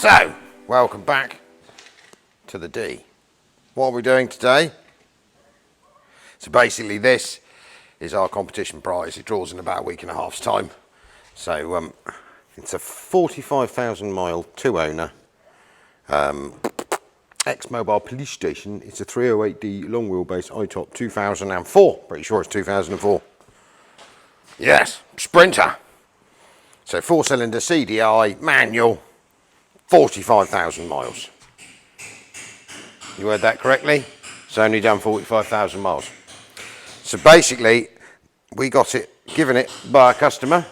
So, welcome back to the D. What are we doing today? So basically this is our competition prize. It draws in about a week and a half's time. So it's a 45,000 mile two owner ex-mobile police station. It's a 308D long wheelbase iTop 2004. Pretty sure it's 2004. Yes, Sprinter. So 4-cylinder CDI, manual, 45,000 miles. You heard that correctly? It's only done 45,000 miles. So basically, we got it, given it by a customer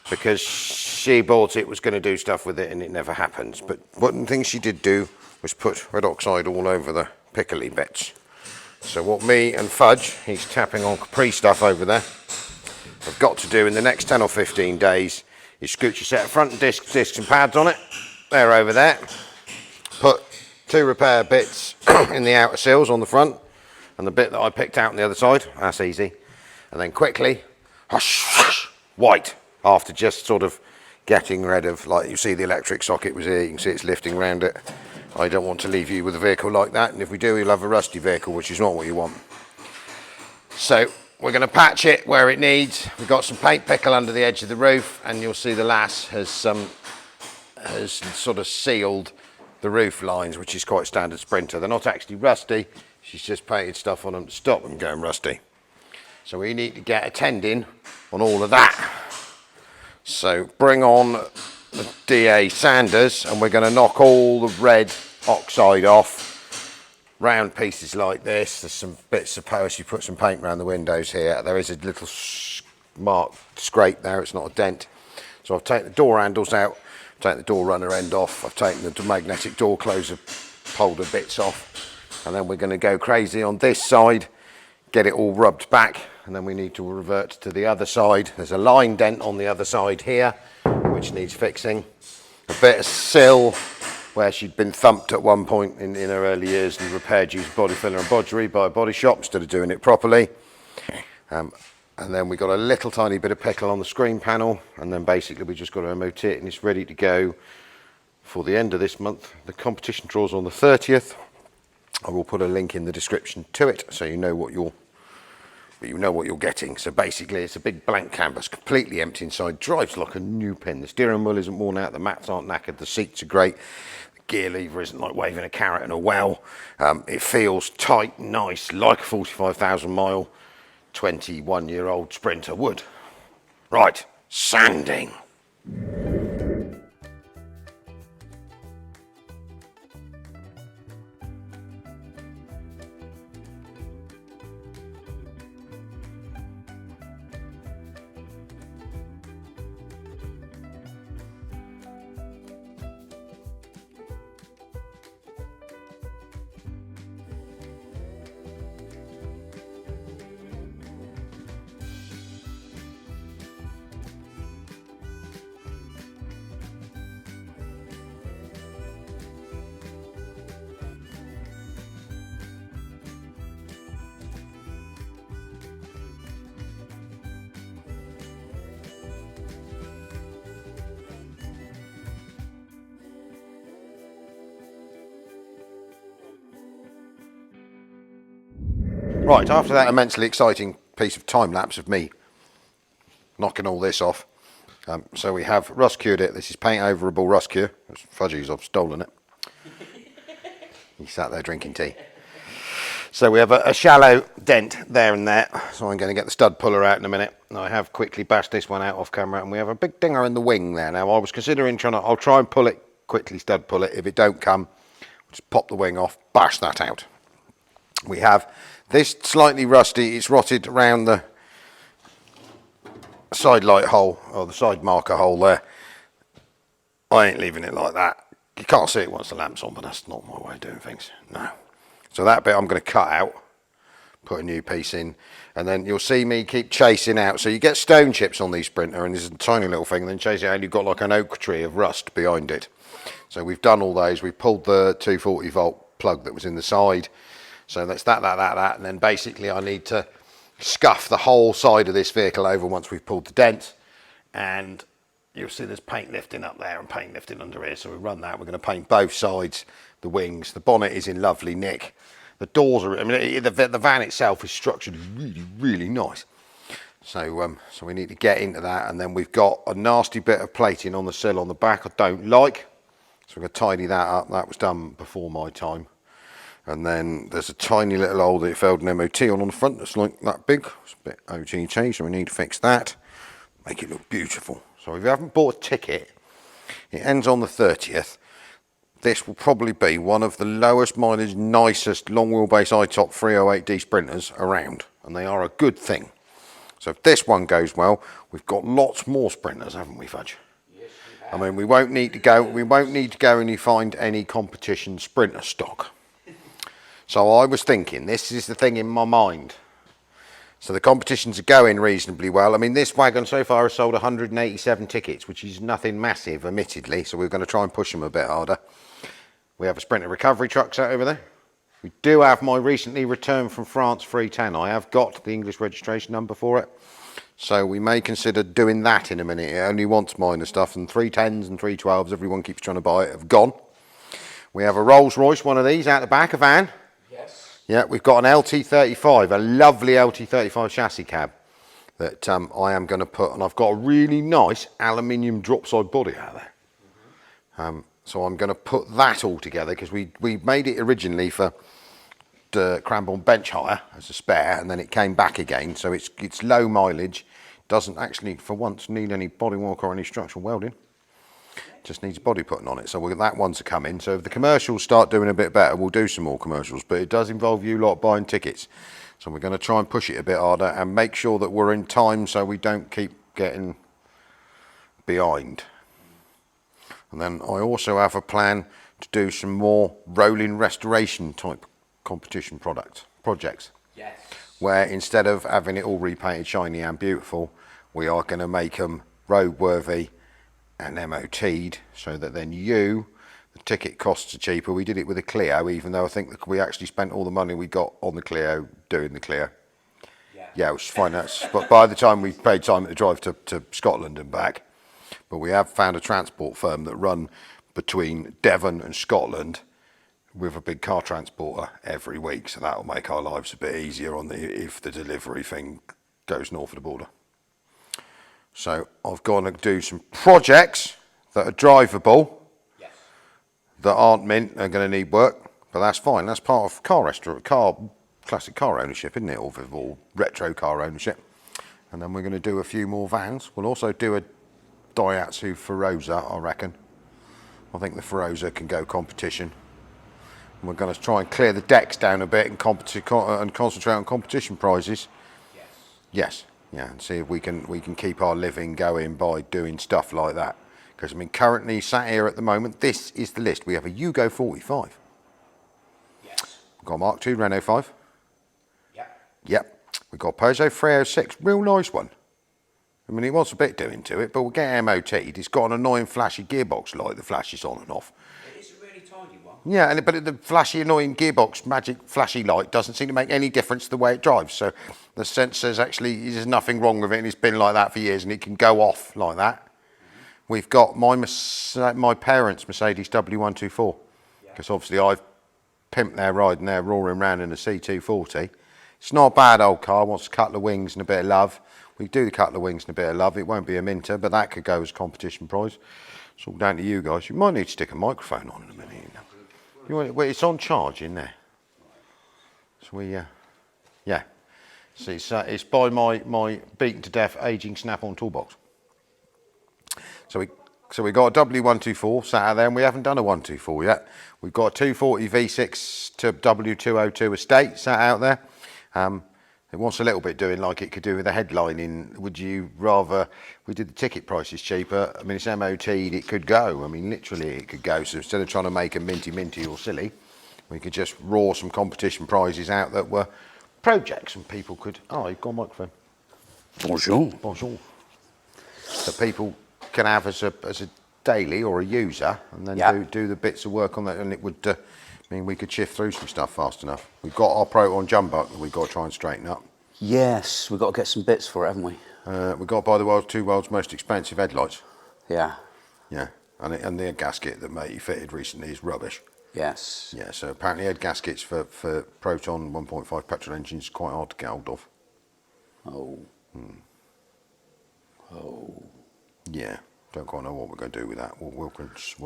because she bought it, was going to do stuff with it, and it never happens. But one thing she did do was put red oxide all over the pickly bits. So what me and Fudge, he's tapping on Capri stuff over there, have got to do in the next 10 or 15 days is scoot your set of front discs and pads on it. They're over there. Put 2 repair bits in the outer seals on the front and the bit that I picked out on the other side. That's easy. And then quickly, white, after just sort of getting rid of, like you see the electric socket was here, you can see it's lifting around it. I don't want to leave you with a vehicle like that, and if we do, you'll have a rusty vehicle, which is not what you want. So we're going to patch it where it needs. We've got some paint pickle under the edge of the roof, and you'll see the lass has sort of sealed the roof lines, which is quite standard Sprinter. They're not actually rusty, she's just painted stuff on them to stop them going rusty. So we need to get a tending on all of that. So bring on the DA sanders, and we're going to knock all the red oxide off. Round pieces like this. There's some bits of power. You put some paint around the windows here. There is a little marked scrape there. It's not a dent. So I've taken the door handles out, taken the door runner end off. I've taken the magnetic door closer holder bits off, and then we're going to go crazy on this side, get it all rubbed back, and then we need to revert to the other side. There's a line dent on the other side here, which needs fixing. A bit of sill where she'd been thumped at one point in her early years and repaired used body filler and bodgery by a body shop instead of doing it properly. And then we got a little tiny bit of pickle on the screen panel, and then basically we just got to emote it, and it's ready to go for the end of this month. The competition draws on the 30th. I will put a link in the description to it so you know what you're getting. So basically it's a big blank canvas, completely empty inside, drives like a new pin. The steering wheel isn't worn out, the mats aren't knackered, the seats are great, the gear lever isn't like waving a carrot in a well. It feels tight, nice, like a 45,000 mile 21-year-old Sprinter would. Right, sanding. Right, after that immensely exciting piece of time lapse of me knocking all this off, so we have rust cured it. This is paint overable rust cure. Fudgy's, I've stolen it. He sat there drinking tea. So we have a shallow dent there and there, so I'm going to get the stud puller out in a minute. I have quickly bashed this one out off camera, and we have a big dinger in the wing there. Now I was considering I'll try and pull it quickly, stud pull it. If it don't come, just pop the wing off, bash that out. We have this slightly rusty, it's rotted around the side light hole, or the side marker hole there. I ain't leaving it like that. You can't see it once the lamp's on, but that's not my way of doing things. No. So that bit I'm going to cut out, put a new piece in, and then you'll see me keep chasing out. So you get stone chips on these Sprinter, and this is a tiny little thing, and then chase it out, and you've got like an oak tree of rust behind it. So we've done all those. We've pulled the 240 volt plug that was in the side. So that's that, and then basically I need to scuff the whole side of this vehicle over once we've pulled the dent, and you'll see there's paint lifting up there and paint lifting under here. So we run that. We're going to paint both sides, the wings. The bonnet is in lovely nick. The doors are, I mean, the van itself is structured really, really nice. So so we need to get into that. And then we've got a nasty bit of plating on the sill on the back I don't like. So we're going to tidy that up. That was done before my time. And then there's a tiny little hole that it failed an MOT on the front that's like that big. It's a bit OTT, so we need to fix that. Make it look beautiful. So if you haven't bought a ticket, it ends on the 30th. This will probably be one of the lowest mileage, nicest long wheelbase iTop 308D sprinters around. And they are a good thing. So if this one goes well, we've got lots more sprinters, haven't we, Fudge? Yes, we have. I mean, we won't need to go and find any competition sprinter stock. So I was thinking, this is the thing in my mind. So the competitions are going reasonably well. I mean, this wagon so far has sold 187 tickets, which is nothing massive, admittedly. So we're going to try and push them a bit harder. We have a Sprinter recovery truck sat over there. We do have my recently returned from France 310. I have got the English registration number for it. So we may consider doing that in a minute. It only wants minor stuff, and 310s and 312s, everyone keeps trying to buy it, have gone. We have a Rolls Royce, one of these, out the back, a van. Yes. Yeah, we've got an LT35, a lovely LT35 chassis cab that I am going to put, and I've got a really nice aluminium drop side body out there. Mm-hmm. So I'm going to put that all together because we made it originally for the Cranbourne bench hire as a spare, and then it came back again. So it's low mileage, doesn't actually for once need any bodywork or any structural welding. Just needs body putting on it. So that one's a come in. So if the commercials start doing a bit better, we'll do some more commercials. But it does involve you lot buying tickets. So we're going to try and push it a bit harder and make sure that we're in time so we don't keep getting behind. And then I also have a plan to do some more rolling restoration type competition projects. Yes. Where instead of having it all repainted shiny and beautiful, we are going to make them roadworthy and MOT'd, so that then the ticket costs are cheaper. We did it with a Clio, even though I think that we actually spent all the money we got on the Clio doing the Clio. Yeah, it was fine. But by the time we paid time to drive to Scotland and back, but we have found a transport firm that run between Devon and Scotland with a big car transporter every week, so that will make our lives a bit easier if the delivery thing goes north of the border. So I've got to do some projects that are drivable, yes, that aren't mint, are going to need work, but that's fine. That's part of classic car ownership, isn't it? Or retro car ownership. And then we're going to do a few more vans. We'll also do a Daihatsu Feroza, I reckon. I think the Feroza can go competition. And we're going to try and clear the decks down a bit and concentrate on competition prizes. yes. Yes. Yeah, and see if we can keep our living going by doing stuff like that. Because I mean, currently sat here at the moment, this is the list. We have a Yugo 45. Yes. We've got a Mark II Renault 5. Yep. Yep. We've got a Peugeot 306, real nice one. I mean, it wants a bit doing to it, but we'll get MOT'd. It's got an annoying flashy gearbox light that flashes on and off. It is a really tiny one. Yeah, but the flashy, annoying gearbox magic flashy light doesn't seem to make any difference to the way it drives. So the sensors actually, there's nothing wrong with it, and it's been like that for years, and it can go off like that. Mm-hmm. We've got my parents' Mercedes W124, because obviously I've pimped their ride and they're roaring around in a C240. It's not a bad old car, wants a couple of wings and a bit of love. We do a couple of wings and a bit of love. It won't be a minter, but that could go as competition prize. It's all down to you guys. You might need to stick a microphone on in a minute. Well, it's on charge in there. So yeah. So it's by my beaten to death aging snap-on toolbox. So we got a W124 sat out there, and we haven't done a 124 yet. We've got a 240 V6 to W202 estate sat out there. It wants a little bit doing, like it could do with the headlining. Would you rather we did the ticket prices cheaper? I mean, it's MOT'd, it could go. I mean, literally it could go. So instead of trying to make a minty or silly, we could just roar some competition prizes out that were projects, and people could, you've got a microphone. Bonjour. Bonjour. That people can have as a daily or a user, and then do the bits of work on that, and it would mean we could shift through some stuff fast enough. We've got our Proton jumbuck that we've got to try and straighten up. Yes, we've got to get some bits for it, haven't we? We've got to buy the two world's most expensive headlights. Yeah. Yeah, and the head gasket that Matey fitted recently is rubbish. Yes. Yeah, so apparently head gaskets for Proton 1.5 petrol engines quite hard to get hold of. Oh. Oh. Yeah, don't quite know what we're going to do with that. We'll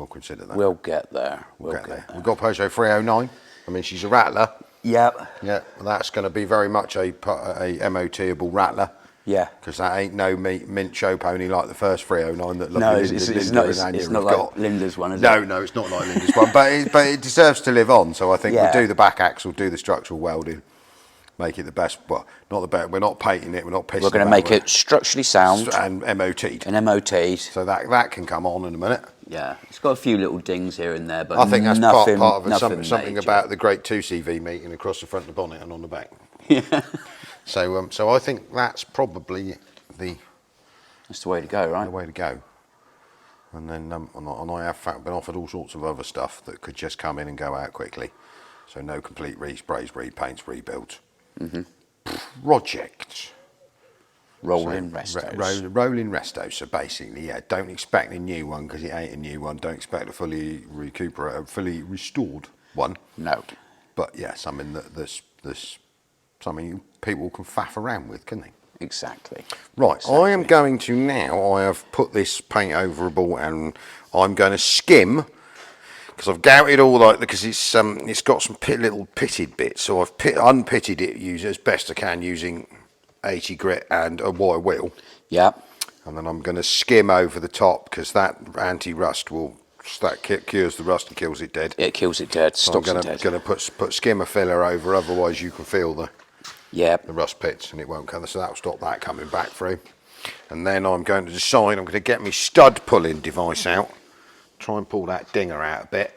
consider that. We'll get there. We'll get there. We've got Peugeot 309. I mean, she's a rattler. Yep. Yeah, that's going to be very much a MOT-able rattler. Yeah. Because that ain't no mint show pony like the first 309 that No, lovely it's Linda not. and Anya It's not have like got. Linda's one, is it? No, it's not like Linda's one, but it deserves to live on. So I think Yeah. we'll do the back axle, do the structural welding, make it the best. Well, not the best. We're not painting it. We're not pissing. We're going to make it structurally sound and MOT'd. and MOT'd. So that can come on in a minute. Yeah, it's got a few little dings here and there, but I think that's nothing, part of it. nothing Something major. about the great 2CV meeting across the front of the bonnet and on the back. Yeah. So I think that's probably That's the way to go, right? the way to go. And then and I have been offered all sorts of other stuff that could just come in and go out quickly. So no complete resprays, repaints, rebuilds. Projects. Rolling So, restos. rolling restos. So basically, yeah, don't expect a new one because it ain't a new one. Don't expect a fully restored one. No. But yeah, something that's something people can faff around with, can they? Exactly. Right, Exactly. I am going to now, I have put this paint overable and I'm going to skim, because I've gouted all like, because it's got some little pitted bits, so I've unpitted it as best I can using 80 grit and a wire wheel. Yeah. And then I'm going to skim over the top, because that anti-rust cures the rust and kills it dead. It kills it dead. So I'm Stops it dead. going to put skimmer filler over, otherwise you can feel the Yeah. rust pits and it won't come, so that'll stop that coming back through. And then I'm going to decide, I'm going to get my stud pulling device out, try and pull that dinger out a bit.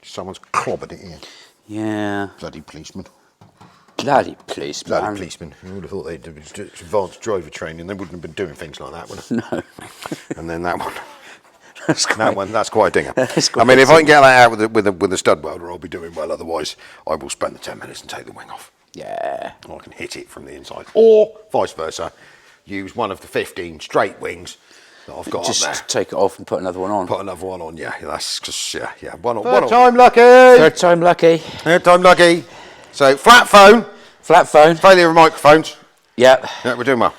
Someone's clobbered it here. Yeah. Bloody policeman. Bloody policeman. Bloody policeman. You would have thought they'd advanced driver training, they wouldn't have been doing things like that, would they? No. And then that one. That's quite, That's quite a dinger. That's I quite mean, a if I can get that out with a stud welder, I'll be doing well. Otherwise, I will spend the 10 minutes and take the wing off. yeah. Or I can hit it from the inside, or vice versa, use one of the 15 straight wings that I've got Just up there. take it off and put another one on. Put another one on, yeah. That's just, yeah. Third time lucky. Third time lucky. Third time lucky. So flat phone, Flat phone. failure of microphones. Yep. Yeah, we're doing well.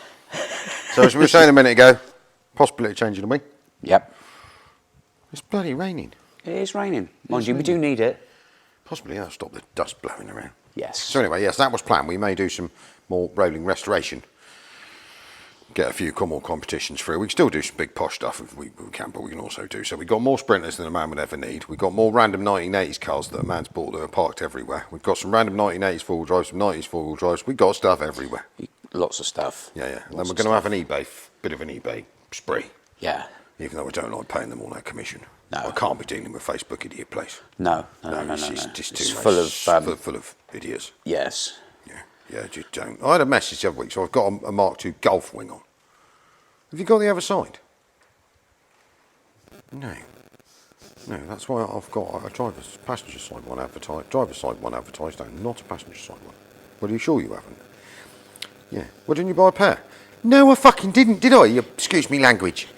So as we were saying a minute ago, possibility of changing the wing. Yep. It's bloody raining. It is raining. Mind you, we do need it. Possibly that'll stop the dust blowing around. Yes. So anyway, yes, that was planned. We may do some more rolling restoration. Get a few more competitions through. We can still do some big posh stuff if we can, but we can also do. So we've got more sprinters than a man would ever need. We've got more random 1980s cars that a man's bought that are parked everywhere. We've got some random 1980s four-wheel drives, some 90s four-wheel drives. We've got stuff everywhere. Lots of stuff. Yeah. And then Lots we're of going to have an eBay, bit of an eBay spree. Yeah. Even though I don't like paying them all that commission. No. I can't be dealing with Facebook idiot place. No. It's no. just It's too full much. of Full of idiots. yes. Yeah, just don't. I had a message the other week, so I've got a Mark II Golf wing on. Have you got the other side? No, that's why I've got a driver's passenger side one advertised, driver's side one advertised, and not a passenger side one. Well, are you sure you haven't? Yeah. Well, didn't you buy a pair? No, I fucking didn't, did I? Excuse me language.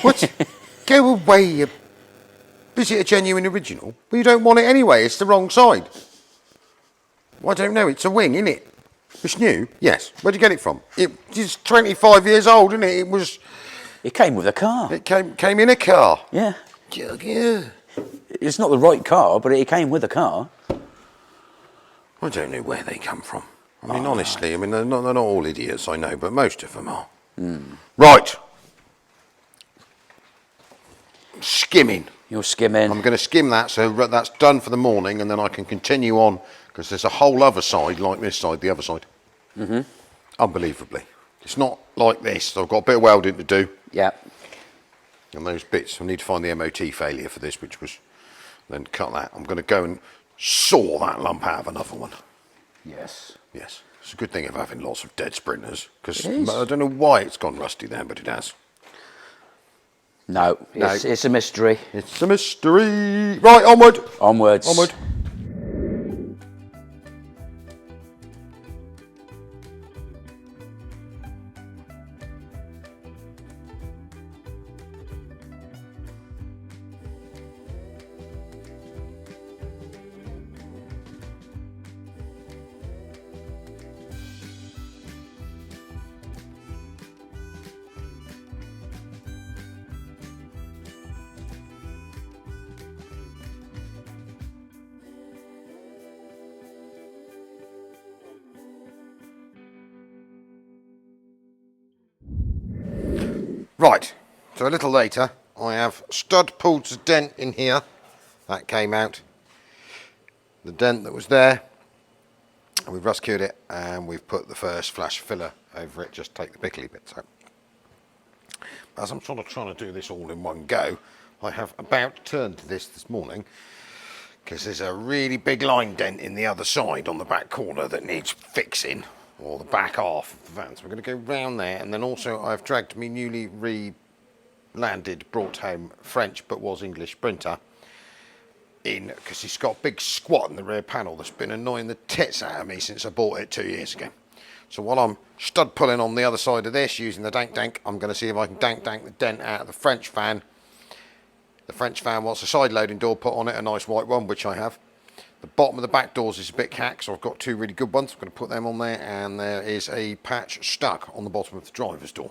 What? Go away, you... Is it a genuine original? Well, you don't want it anyway, it's the wrong side. Well, I don't know, it's a wing, isn't it? It's new? Yes. Where'd you get it from? It's 25 years old, isn't it? It came with a car. It came in a car. Yeah. Yeah. It's not the right car, but it came with a car. I don't know where they come from. I mean, honestly, I mean, they're not all idiots, I know, but most of them are. Right. Skimming. You're skimming. I'm going to skim that, so that's done for the morning, and then I can continue on, because there's a whole other side, like this side, the other side. Unbelievably. It's not like this. I've got a bit of welding to do. Yeah. And those bits, I need to find the MOT failure for this, which was, then cut that. I'm going to go and saw that lump out of another one. Yes. Yes. It's a good thing of having lots of dead sprinters, because It is. I don't know why it's gone rusty there, but it has. No, it's a mystery. It's a mystery. Right, onward. Onwards. Onward. Right, so a little later I have stud pulled the dent in here. That came out. The dent that was there. And we've rust cured it and we've put the first flash filler over it, just take the pickly bits out. As I'm sort of trying to do this all in one go, I have about turned to this morning because there's a really big line dent in the other side on the back corner that needs fixing, or the back half of the van. So we're going to go round there, and then also I've dragged me newly re-landed, brought home French but was English Sprinter in, because he's got a big squat in the rear panel that's been annoying the tits out of me since I bought it 2 years ago. So while I'm stud pulling on the other side of this using the dank, I'm going to see if I can dank the dent out of the French van. The French van wants a side loading door put on it, a nice white one, which I have. The bottom of the back doors is a bit cack, so I've got 2 really good ones. I'm going to put them on there, and there is a patch stuck on the bottom of the driver's door.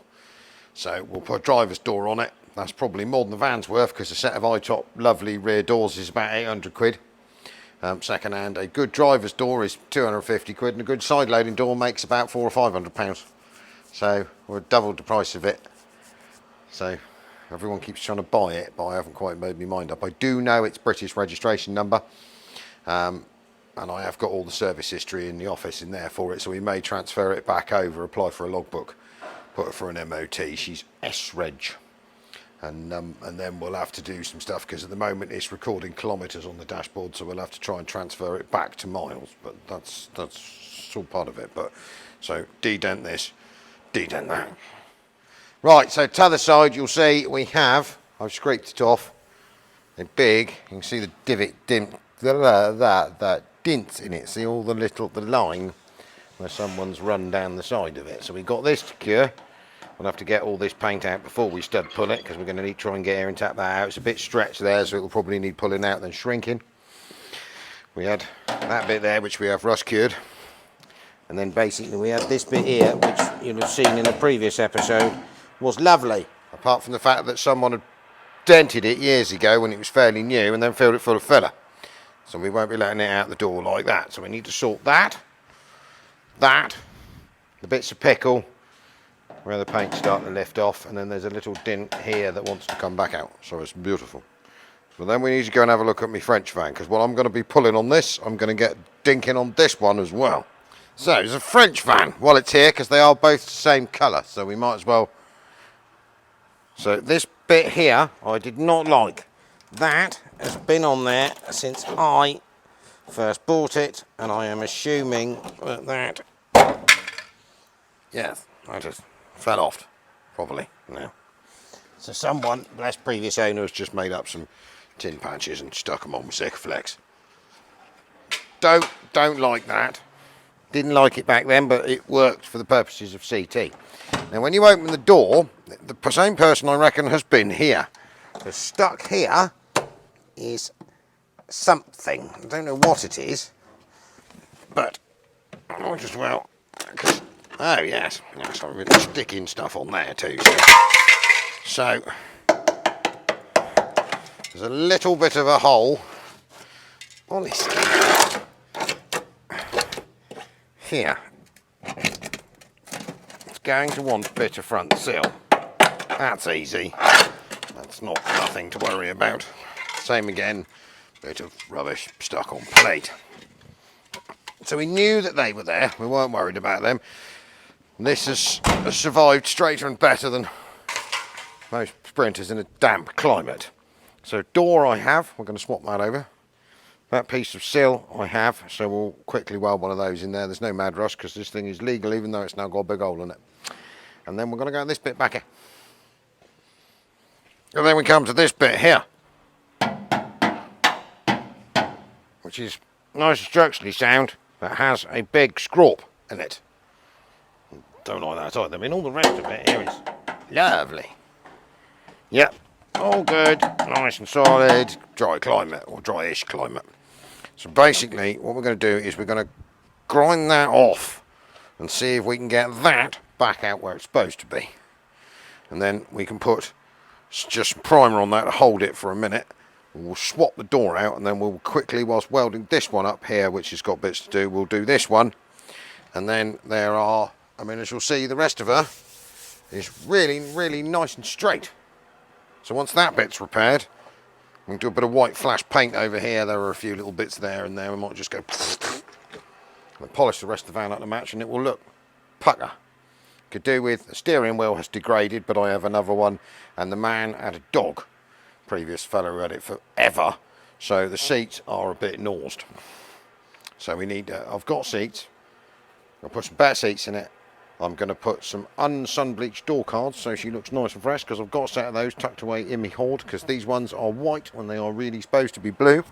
So we'll put a driver's door on it. That's probably more than the van's worth, because a set of iTop lovely rear doors is about 800 quid. Second hand, a good driver's door is 250 quid, and a good side loading door makes about 400 or 500 pounds. So we're doubled the price of it. So everyone keeps trying to buy it, but I haven't quite made my mind up. I do know it's British registration number, and I have got all the service history in the office in there for it, so we may transfer it back over, apply for a logbook, put her for an MOT. She's S-Reg. And then we'll have to do some stuff, because at the moment it's recording kilometres on the dashboard, so we'll have to try and transfer it back to miles, but that's all part of it. But so de-dent this, de-dent that. Right, so to the other side you'll see we have, I've scraped it off, a big, you can see the dent in it, see all the line where someone's run down the side of it. So we've got this to cure. We'll have to get all this paint out before we stud pull it, because we're going to need to try and get air and tap that out. It's a bit stretched there, so it will probably need pulling out then shrinking. We had that bit there, which we have rust cured. And then basically we have this bit here, which you'll have seen in a previous episode, was lovely. Apart from the fact that someone had dented it years ago when it was fairly new, and then filled it full of filler. So we won't be letting it out the door like that. So we need to sort that, the bits of pickle, where the paint's starting to lift off, and then there's a little dent here that wants to come back out, so it's beautiful. So then we need to go and have a look at my French van, because while I'm going to be pulling on this, I'm going to get dinking on this one as well. So it's a French van while it's here, because they are both the same colour, so we might as well. So this bit here I did not like. That has been on there since I first bought it, and I am assuming that yes, I just fell off, probably, now. So someone, bless previous owner, has just made up some tin patches and stuck them on with Sikaflex. Don't like that. Didn't like it back then, but it worked for the purposes of CT. Now when you open the door, the same person I reckon has been here. So stuck here is something. I don't know what it is, but I might as well, oh yes, I've been sticking stuff on there too. So there's a little bit of a hole, honestly, here. It's going to want a bit of front sill. That's easy. That's nothing to worry about. Same again, bit of rubbish stuck on plate. So we knew that they were there. We weren't worried about them. This has survived straighter and better than most sprinters in a damp climate. So door I have, we're going to swap that over. That piece of sill I have, so we'll quickly weld one of those in there. There's no mad rush because this thing is legal, even though it's now got a big hole in it. And then we're going to go this bit back here. And then we come to this bit here, which is nice and structurally sound, but has a big scrape in it. Don't like that either. I mean, all the rest of it here is lovely. Yep, all good, nice and solid, dry climate, or dryish climate. So basically, what we're going to do is we're going to grind that off and see if we can get that back out where it's supposed to be. And then we can put just some primer on that to hold it for a minute. We'll swap the door out, and then we'll quickly, whilst welding this one up here, which has got bits to do, we'll do this one. And then there are, I mean, as you'll see, the rest of her is really, really nice and straight. So once that bit's repaired, we can do a bit of white flash paint over here. There are a few little bits there and there. We might just go and polish the rest of the van up to match, and it will look pucker. Could do with the steering wheel has degraded, but I have another one, and the man had a dog. Previous fella who had it forever, so the seats are a bit nosed. So we need. I've got seats. I'll put some better seats in it. I'm going to put some sun bleached door cards so she looks nice and fresh, because I've got a set of those tucked away in my hoard, because these ones are white when they are really supposed to be blue.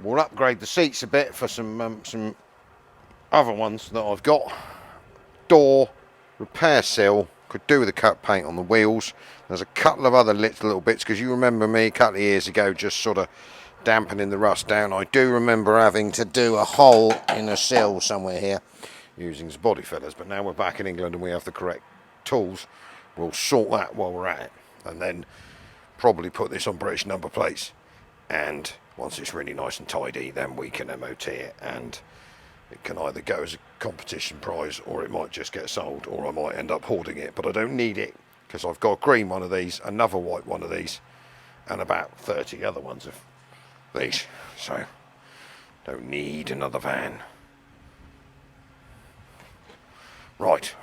We'll upgrade the seats a bit for some other ones that I've got. Door, repair sill, could do with a cut paint on the wheels. There's a couple of other little bits, because you remember me a couple of years ago just sort of dampening the rust down. I do remember having to do a hole in a sill somewhere here using some body fillers, but now we're back in England and we have the correct tools. We'll sort that while we're at it, and then probably put this on British number plates, and once it's really nice and tidy, then we can MOT it, and it can either go as a competition prize, or it might just get sold, or I might end up hoarding it. But I don't need it, because I've got a green one of these, another white one of these, and about 30 other ones of these, so don't need another van. Right.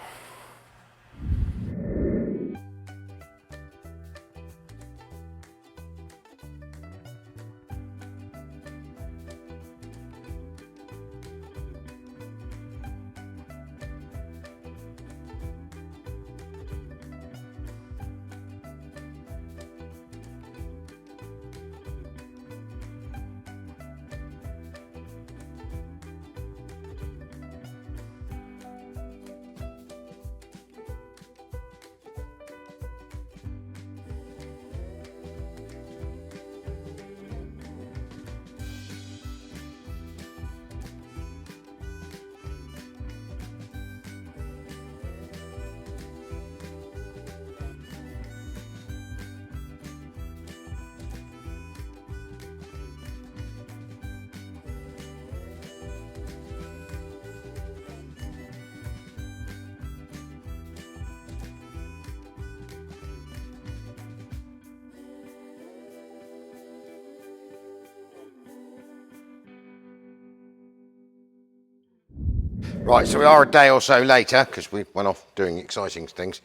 Right, so we are a day or so later, because we went off doing exciting things.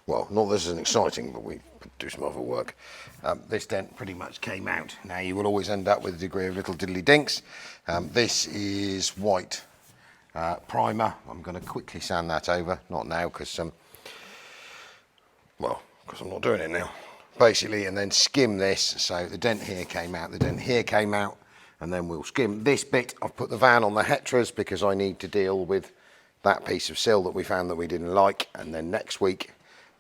Well, not this isn't exciting, but we do some other work. This dent pretty much came out. Now, you will always end up with a degree of little diddly dinks. This is white primer. I'm going to quickly sand that over. Not now, because I'm not doing it now. Basically, and then skim this. So the dent here came out, the dent here came out, and then we'll skim this bit. I've put the van on the Hetras because I need to deal with that piece of sill that we found that we didn't like, and then next week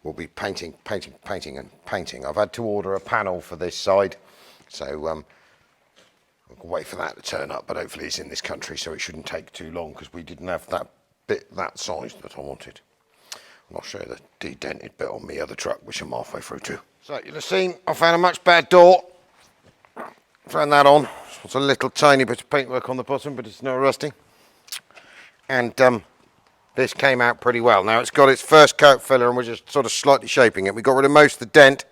we'll be painting. I've had to order a panel for this side, so I'll wait for that to turn up, but hopefully it's in this country, so it shouldn't take too long, because we didn't have that bit that size that I wanted. And I'll show you the de-dented bit on the other truck, which I'm halfway through too. So you'll have seen I found a much better door. Found that on. It's a little tiny bit of paintwork on the bottom, but it's not rusty. And this came out pretty well. Now, it's got its first coat filler, and we're just sort of slightly shaping it. We got rid of most of the dent.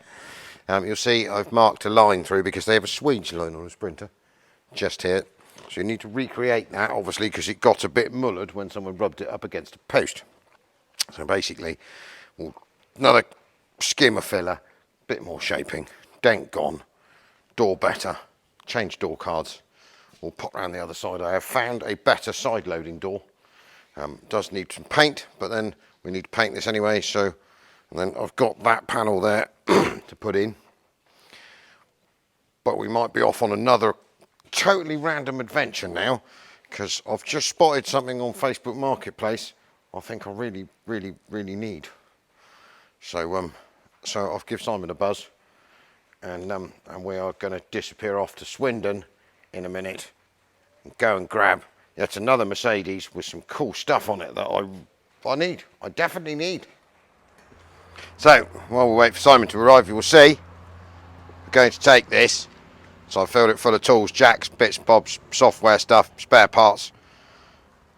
You'll see I've marked a line through, because they have a swage line on a Sprinter just here. So you need to recreate that, obviously, because it got a bit mullered when someone rubbed it up against a post. So basically, another skimmer filler, bit more shaping, dent gone, door better, change door cards. We'll pop around the other side. I have found a better side loading door. Does need some paint, but then we need to paint this anyway, so, and then I've got that panel there to put in. But we might be off on another totally random adventure now, because I've just spotted something on Facebook Marketplace I think I really need. So so I'll give Simon a buzz, and we are going to disappear off to Swindon in a minute and go and grab yet another Mercedes with some cool stuff on it that I definitely need. So while we wait for Simon to arrive, you will see we're going to take this. So I filled it full of tools, jacks, bits, bobs, software stuff, spare parts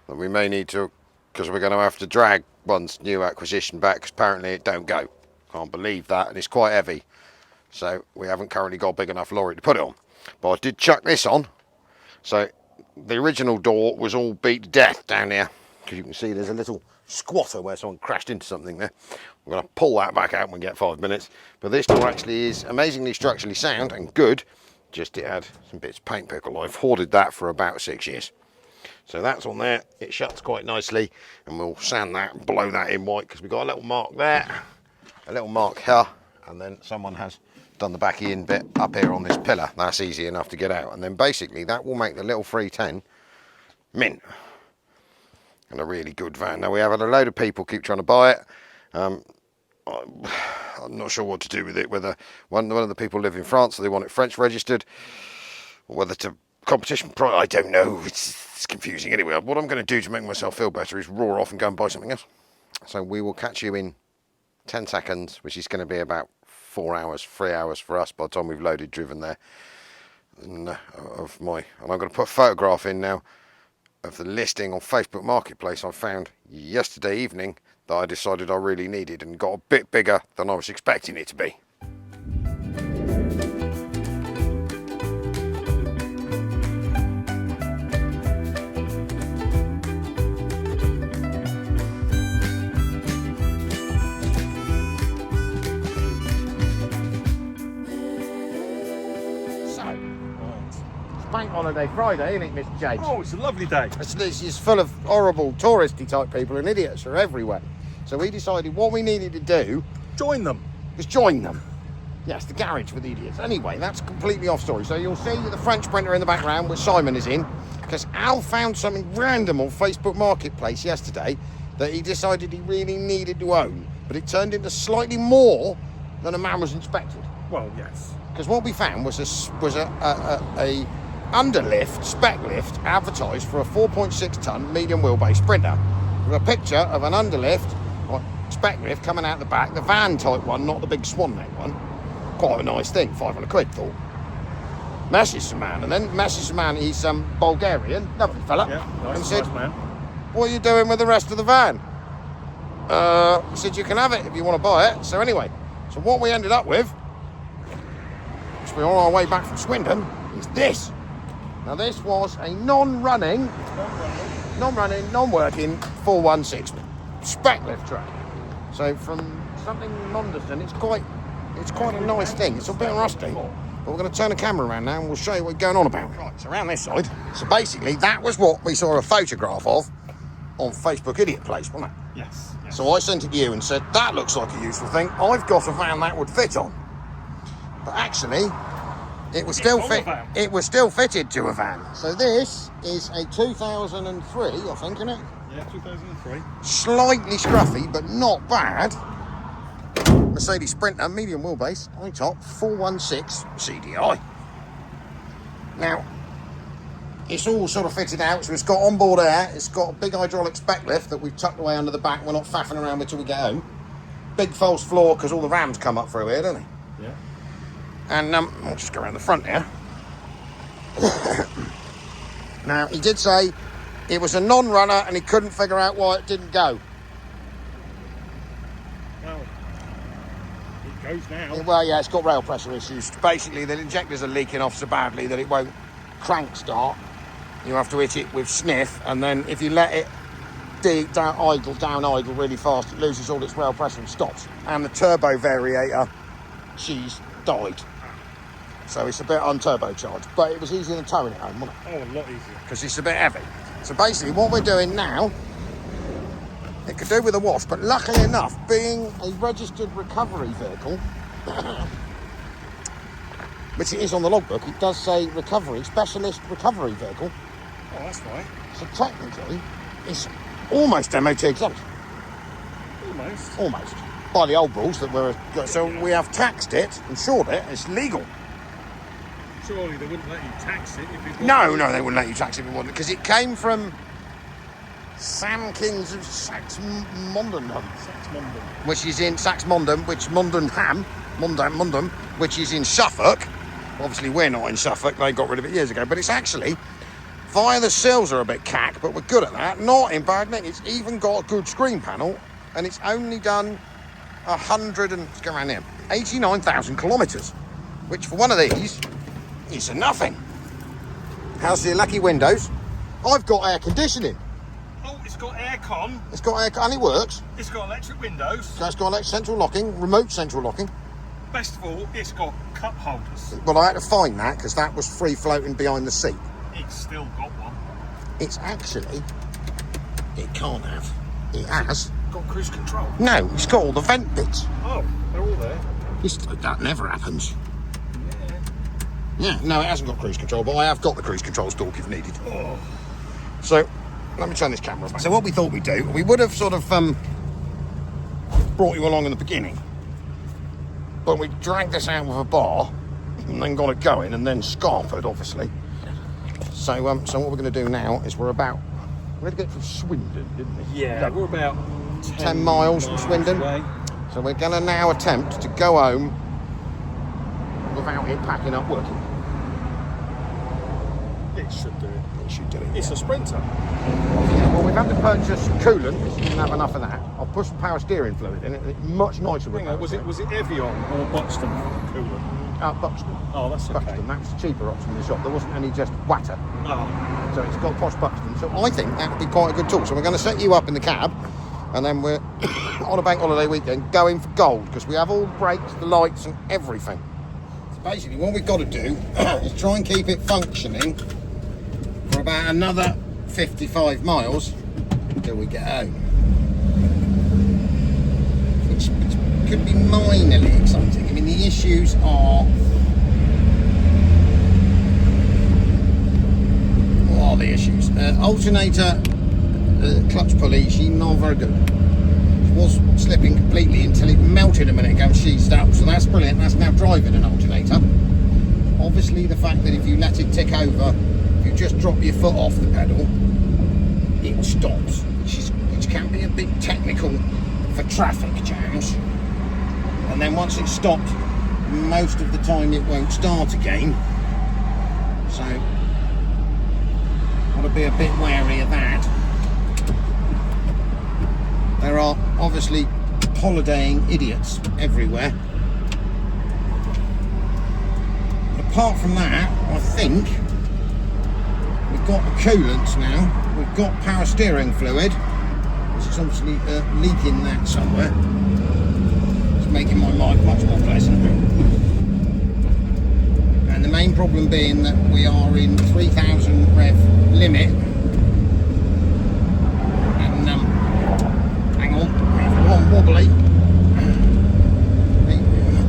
that we may need to because we're going to have to drag one's new acquisition back because apparently it don't go. Can't believe that, and it's quite heavy. So we haven't currently got a big enough lorry to put it on. But I did chuck this on. So the original door was all beat to death down here. Because you can see there's a little squatter where someone crashed into something there. I'm going to pull that back out when we get 5 minutes. But this door actually is amazingly structurally sound and good. Just it had some bits of paint pickle. I've hoarded that for about 6 years. So that's on there. It shuts quite nicely. And we'll sand that and blow that in white because we've got a little mark there. A little mark here. And then someone has done the back in bit up here on this pillar. That's easy enough to get out, and then basically that will make the little 310 mint and a really good van. Now we have had a load of people keep trying to buy it. I'm not sure what to do with it, whether one of the people live in France so they want it French registered, or whether to competition price. I don't know, it's confusing. Anyway, what I'm going to do to make myself feel better is roar off and go and buy something else. So we will catch you in 10 seconds, which is going to be about 4 hours, 3 hours for us by the time we've loaded, driven there. And I'm going to put a photograph in now of the listing on Facebook Marketplace I found yesterday evening that I decided I really needed and got a bit bigger than I was expecting it to be. Bank holiday Friday, isn't it, Mr. James? Oh, it's a lovely day. This is full of horrible touristy type people, and idiots are everywhere. So we decided what we needed to do Join them. was join them. Yes, the garage with idiots. Anyway, that's completely off story. So you'll see the French printer in the background, which Simon is in, because Al found something random on Facebook Marketplace yesterday that he decided he really needed to own, but it turned into slightly more than a man was inspected. Well, yes. Because what we found was a underlift, spec lift, advertised for a 4.6 tonne medium wheelbase Sprinter, with a picture of an underlift or spec lift coming out the back, the van type one, not the big swan neck one. Quite a nice thing, 500 quid, thought. Messaged the man, and then messaged the man, he's Bulgarian, lovely fella, Yeah, nice, and said, nice man. what are you doing with the rest of the van? He said, you can have it if you want to buy it. So anyway, so what we ended up with, as we're on our way back from Swindon, is this. Now this was a non-running, non-working 416 spec lift truck. So from something Monderson, it's quite a nice thing. It's a bit rusty, but we're going to turn the camera around now and we'll show you what's going on about. Right, so around this side. So basically, that was what we saw a photograph of on Facebook Idiot Place, wasn't it? Yes. So I sent it to you and said, that looks like a useful thing. I've got a van that would fit on. But actually, it was still fitted to a van. So this is a 2003, I think, isn't it? Yeah, 2003. Slightly scruffy, but not bad. Mercedes Sprinter, medium wheelbase, high-top, 416 CDI. Now, it's all sort of fitted out, so it's got onboard air, it's got a big hydraulic spec lift that we've tucked away under the back, we're not faffing around with till we get home. Big false floor, because all the rams come up through here, don't they? Yeah. And I'll just go around the front here. Now, he did say it was a non-runner and he couldn't figure out why it didn't go. Well, it goes now. Well, yeah, it's got rail pressure issues. Basically, the injectors are leaking off so badly that it won't crank start. You have to hit it with sniff, and then if you let it down idle really fast, it loses all its rail pressure and stops. And the turbo variator, she's died. So it's a bit unturbocharged, but it was easier than towing it home, wasn't it? Oh, a lot easier. Because it's a bit heavy. So basically what we're doing now, it could do with a wash, but luckily enough, being a registered recovery vehicle, which it is on the logbook, it does say recovery, specialist recovery vehicle. Oh, that's right. So technically, it's almost MOT exempt. Almost. By the old rules that we're... So we have taxed it, insured it, it's legal. Surely they wouldn't let you tax it if it wasn't. No, they wouldn't let you tax it if it wasn't, because it came from Sam Kings of Saxmundham, which is in Saxmundham, which is in Suffolk. Obviously, we're not in Suffolk. They got rid of it years ago, but it's actually Via the sills are a bit cack, but we're good at that. Not in bad nick. It's even got a good screen panel, and it's only done 89,000 kilometres, which for one of these is a nothing. How's the lucky windows? I've got air conditioning. Oh, it's got aircon. It's got air, and it works. It's got electric windows. So it's got electric central locking, remote central locking. Best of all, it's got cup holders. Well, I had to find that because that was free floating behind the seat. It's still got one. It's actually, it can't have. It has. Got cruise control. No, it's got all the vent bits. Oh, they're all there. That never happens. Yeah, no, it hasn't got cruise control, but I have got the cruise control stalk if needed. Oh. So, let me turn this camera back. So what we thought we'd do, we would have sort of brought you along in the beginning, but we dragged this out with a bar and then got it going and then scarpered, obviously. So what we're going to do now is we had to get from Swindon, didn't we? Yeah, we're about 10 miles from Swindon. Away. So we're going to now attempt to go home without it packing up working. It should do it. It should do it. It's a Sprinter. Yeah, well, we've had to purchase coolant because we didn't have enough of that. I'll put some power steering fluid in it. It's much nicer. Hang on, was it Evian or Buxton coolant? Buxton. Oh, that's okay. Buxton. That was the cheaper option in the shop. There wasn't any just water. Oh. So it's got posh Buxton. So I think that would be quite a good tool. So we're going to set you up in the cab, and then we're on a bank holiday weekend going for gold because we have all the brakes, the lights, and everything. So basically, what we've got to do is try and keep it functioning for about another 55 miles until we get home. Which could be minorly exciting. I mean, the issues are... What are the issues? Alternator, clutch pulley, she's not very good. It was slipping completely until it melted a minute ago and seized up. So that's brilliant. That's now driving an alternator. Obviously, the fact that if you let it tick over, if you just drop your foot off the pedal, it stops, which can be a bit technical for traffic jams. And then once it's stopped, most of the time it won't start again. So, got to be a bit wary of that. There are obviously holidaying idiots everywhere. But apart from that, I think we've got the coolant now. We've got power steering fluid, which is obviously leaking that somewhere. It's making my life much more pleasant. And the main problem being that we are in 3,000 rev limit. And hang on, I'm wobbly.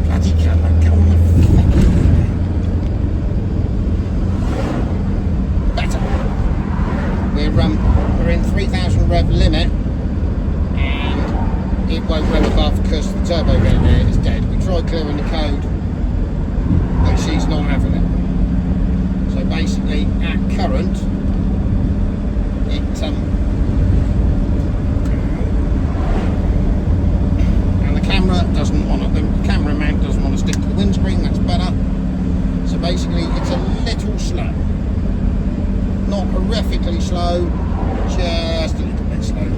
Bloody camera, go on the fucking better. We're in 3,000 rev limit, and it won't rev above because the turbo radiator is dead. We tried clearing the code, but she's not having it. So basically, at current, and the camera doesn't want to. The camera mount doesn't want to stick to the windscreen. That's better. So basically, it's a little slow. Not horrifically slow, just a little bit slow.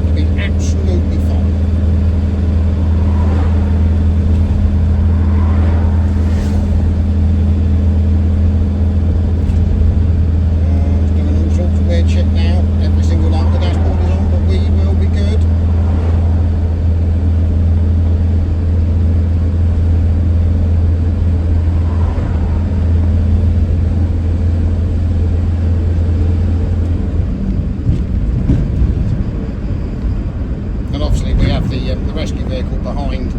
It'll be absolutely fine. It's doing all sorts of weird shit now. Every single light the dashboard is on, but we will be good. The rescue vehicle behind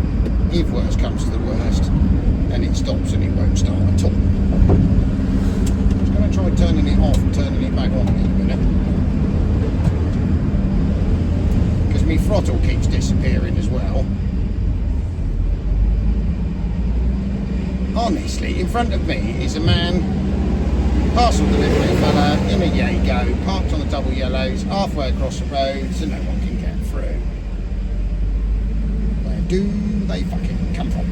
if worst comes to the worst, and it stops and it won't start at all. I'm just going to try turning it off and turning it back on in a minute, because my throttle keeps disappearing as well. Honestly, in front of me is a man, parcel delivery fella in a Jago, parked on the double yellows, halfway across the road so no one can get through. Do they fucking come from?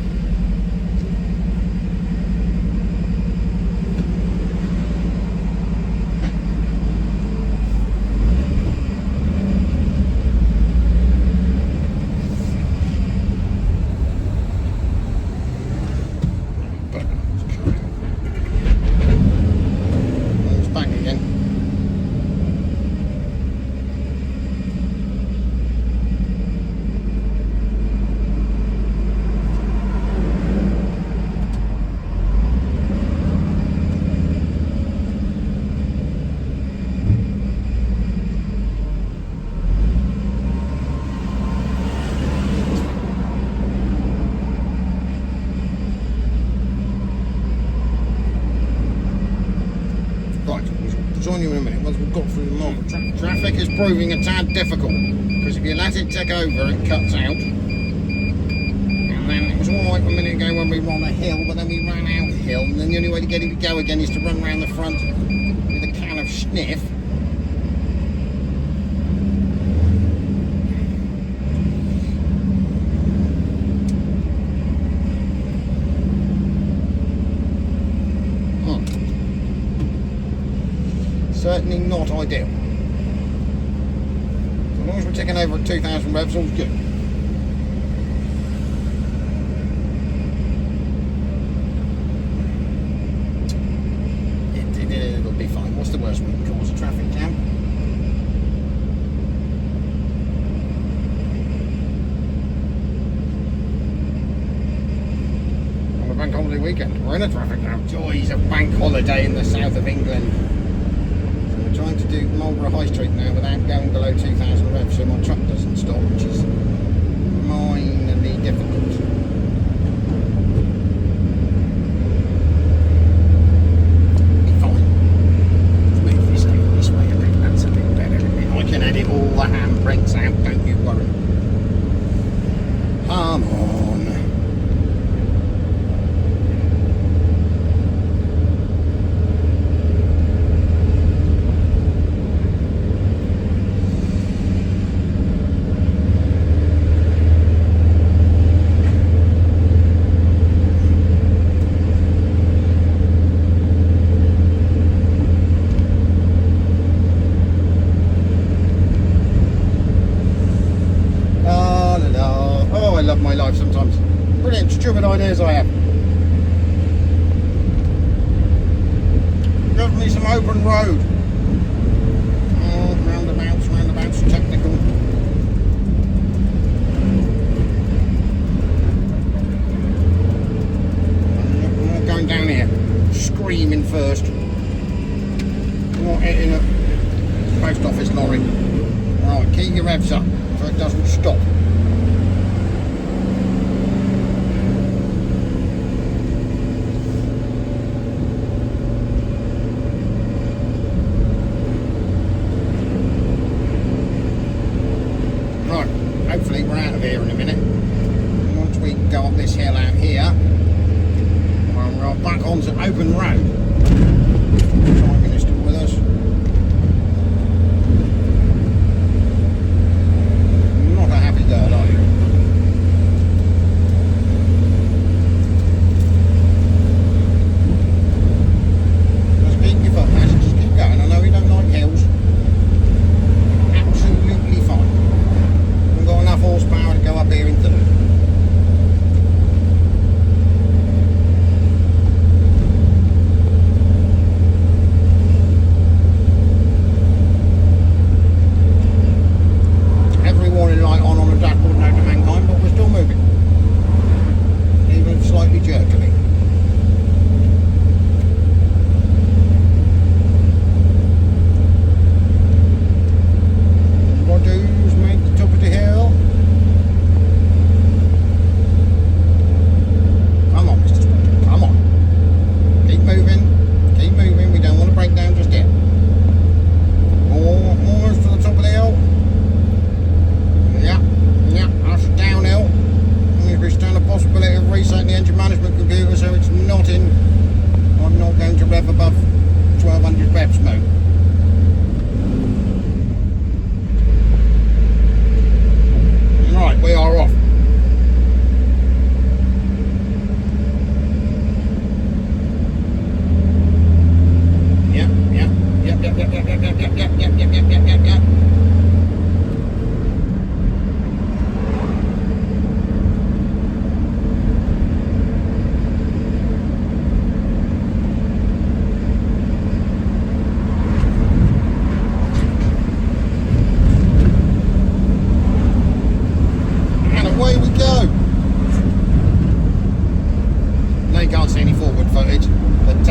join you in a minute once we've got through the market. Traffic is proving a tad difficult because if you let it take over, it cuts out. And then it was all right a minute ago when we were on a hill, but then we ran out the hill, and then the only way to get it to go again is to run around the front with a can of sniff. Certainly not ideal. As long as we're ticking over at 2,000 revs, all's good. It'll be fine. What's the worst we can cause? A traffic jam? On a bank holiday weekend, we're in a traffic jam. Joys of bank holiday in the south of England. Trying to do Marlborough High Street now without going below 2,000 revs so my truck doesn't stop, which is minorly difficult. Be fine. Move this over this way a bit, that's a bit better, isn't it? I can edit all the handbrakes out, don't you worry. Come on. I love my life sometimes. Brilliant, stupid ideas I have. Give me some open road. Oh, roundabouts, technical. I'm not going down here, screaming first. I'm not hitting a post office lorry. Right, keep your revs up so it doesn't stop. Hopefully we're out of here in a minute. And once we go up this hill out here, we're back onto open road. Prime Minister with us. Not a happy girl, are you? Just keep your foot, man. Just keep going. I know you don't like hills. Absolutely fine. Got enough horsepower to go up here into them. Every warning light on the dashboard now to mankind, but we're still moving. Even slightly jerkily. What do's make the top of the hill? Come on, Mr. Spotter, come on. Keep moving, we don't want to break down just yet. Almost to the top of the hill. Yeah, that's downhill. We stand a possibility of resetting the engine management computer so it's not in. I'm not going to rev above 1200 revs mode. Right, we are off. Yep. And away we go. Now you can't see any forward footage, but it's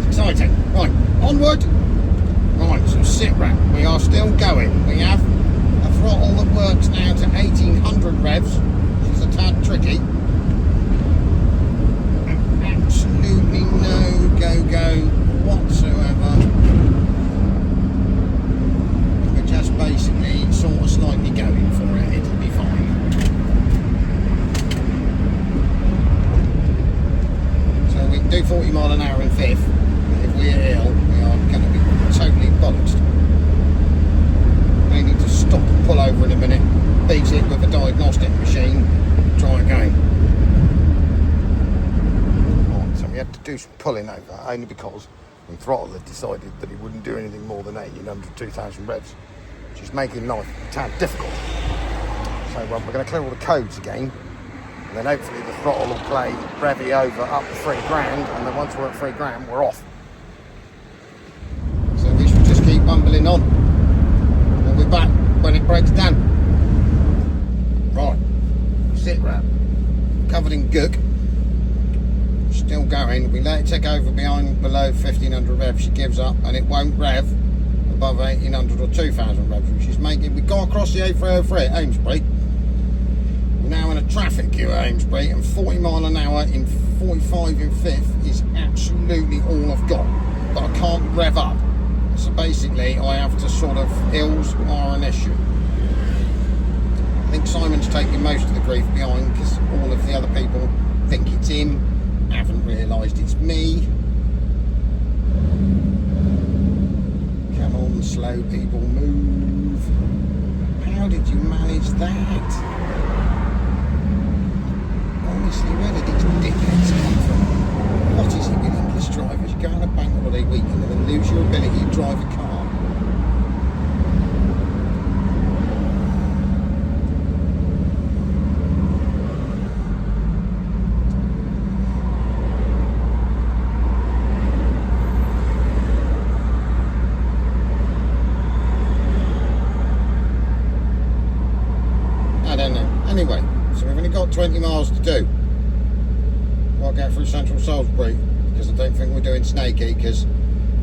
exciting. Right, onward. Right, so sit rep. We are still going. We have a throttle that works now to 1800 revs, which is a tad tricky. And absolutely no go-go whatsoever. bollocks. May need to stop and pull over in a minute, beat it with a diagnostic machine, try again. Right, so we had to do some pulling over, only because the throttle had decided that it wouldn't do anything more than 1800, 2000 revs, which is making life a tad difficult. So we're going to clear all the codes again, and then hopefully the throttle will play Revy over up to 3 grand, and then once we're at 3 grand, we're off. So we should just keep bumbling on. We'll be back when it breaks down. Right, sit wrap, covered in gook, still going. We let it take over below 1500 revs, she gives up, and it won't rev above 1800 or 2000 revs, which is making. We got across the A303 at Amesbury. We're now in a traffic queue at Amesbury, and 40 mile an hour in 45 in 5th is absolutely all I've got, but I can't rev up. So basically I have to sort of, hills are an issue. I think Simon's taking most of the grief behind, because all of the other people think it's him, haven't realised it's me. Come on, slow people, move. How did you manage that? Honestly, where did these dickheads come from? What is it with English drivers? You go on a bank holiday weekend and then lose your ability to drive a car. I don't know. Anyway, so we've only got 20 miles to do. I'll get through central Salisbury, because I don't think we're doing Snakey, because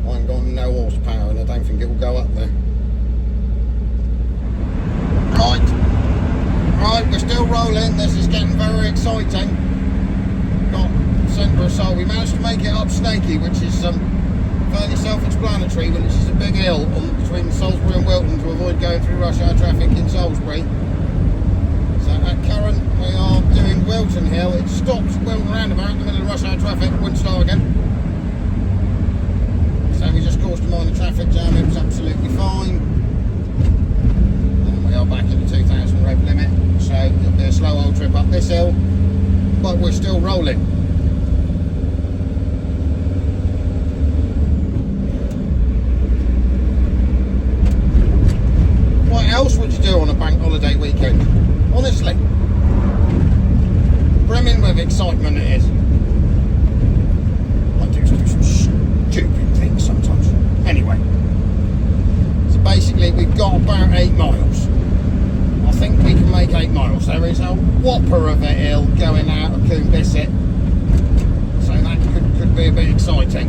I've got no horsepower and I don't think it will go up there. Right, we're still rolling. This is getting very exciting. Got centre of Sol. We managed to make it up Snakey, which is fairly self-explanatory, but it's just a big hill between Salisbury and Wilton to avoid going through rush hour traffic in Salisbury. So at current we are doing Wilton Hill. It stops Wilton roundabout in the middle of rush hour traffic, wouldn't start again. So we just caused a minor traffic jam, it was absolutely fine. And we are back at the 2000 rev limit, so it'll be a slow old trip up this hill, but we're still rolling. What else would you do on a bank holiday weekend? Honestly, brimming with excitement it is. I do some stupid things sometimes. Anyway, so basically we've got about 8 miles. I think we can make 8 miles. There is a whopper of a hill going out of Coombe Bisset, so that could be a bit exciting.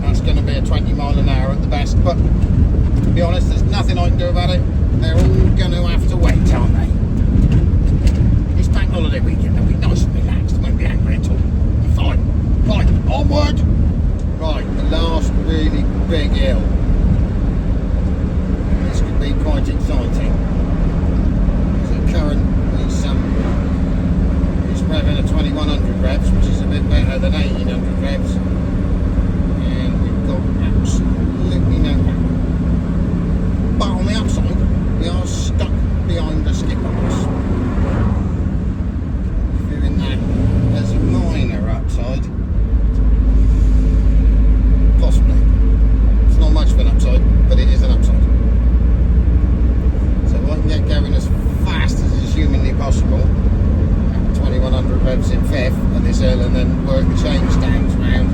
That's going to be a 20 mile an hour at the best, but to be honest, there's nothing I can do about it. They're all going to have to wait, aren't they? It's bank holiday weekend, they'll be nice and relaxed, they won't be angry at all. Fine. Right, onward! Right, the last really big hill. This could be quite exciting. So current is revving at 2100 revs, which is a bit better than 1800 revs. And we've got absolutely no power. But on the upside, we are stuck behind the skip box. Feeling that as a minor upside. Possibly. It's not much of an upside, but it is an upside. So I can get going as fast as is humanly possible at 2100 revs in 5th at this hill, and then work the change down to around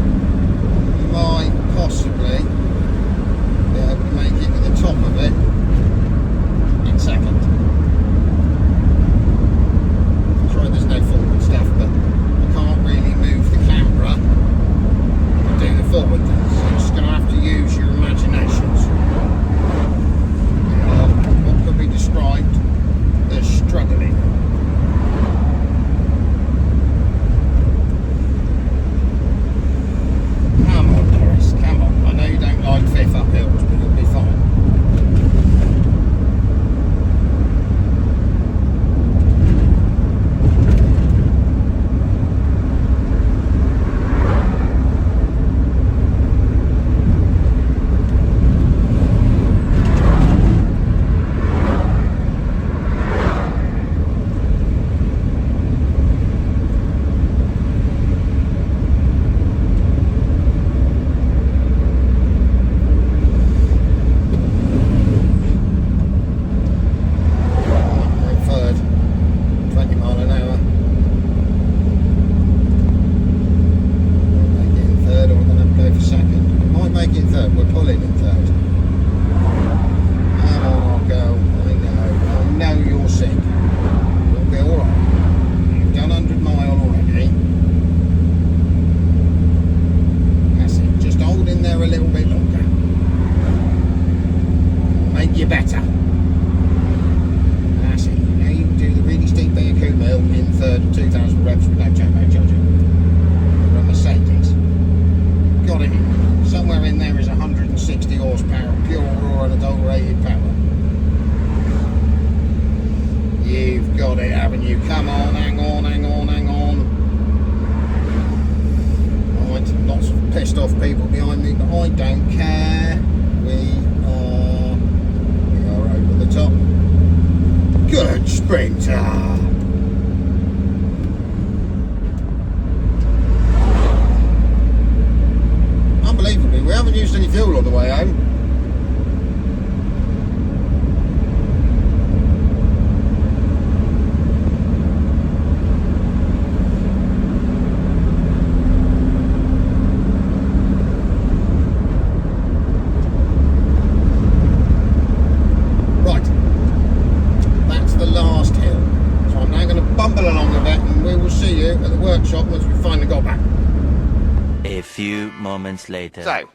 third. We're pulling in third. Come on, I'll go. I know you're sick. You'll be alright. You've done 100 mile already. That's it. Just hold in there a little bit longer. Make you better. That's it. Now you can do the really steep Bodywork mill in third at 2,000 reps with no turbo charger. From Mercedes. Got it in. Somewhere in there is 160 horsepower, pure raw unadulterated power. You've got it, haven't you? Come on, hang on, hang on, hang on. Right, lots of pissed off people behind me, but I don't care. We are over the top. Good sprinter. Unbelievably, we haven't used any fuel on the way home. Right, that's the last hill. So I'm now going to bumble along a bit and we will see you at the workshop once we finally got back. A few moments later. So,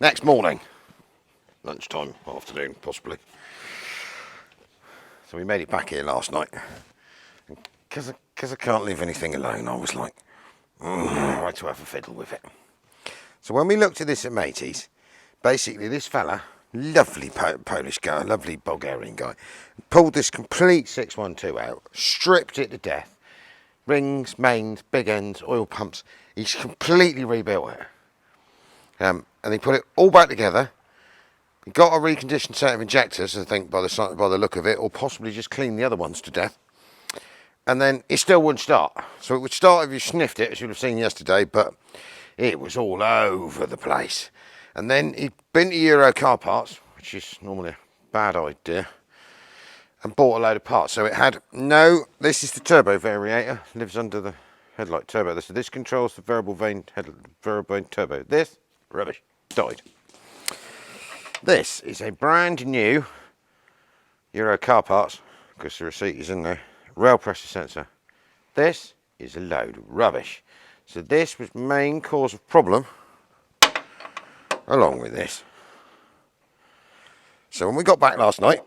next morning, lunchtime, afternoon, possibly. So we made it back here last night. Because I can't leave anything alone, I was like, right to have a fiddle with it. So when we looked at this at Matey's, basically this fella, lovely Polish guy, lovely Bulgarian guy, pulled this complete 612 out, stripped it to death, rings, mains, big ends, oil pumps. He's completely rebuilt it. And he put it all back together. He got a reconditioned set of injectors, I think, by the look of it, or possibly just clean the other ones to death. And then it still wouldn't start. So it would start if you sniffed it, as you'd have seen yesterday, but it was all over the place. And then he'd been to Euro Car Parts, which is normally a bad idea, and bought a load of parts. So it had this is the turbo variator, lives under the headlight turbo. So this controls the variable vane turbo. This, rubbish, died. This is a brand new Euro Car Parts, because the receipt is in there, rail pressure sensor. This is a load of rubbish. So this was main cause of problem, along with this. So when we got back last night,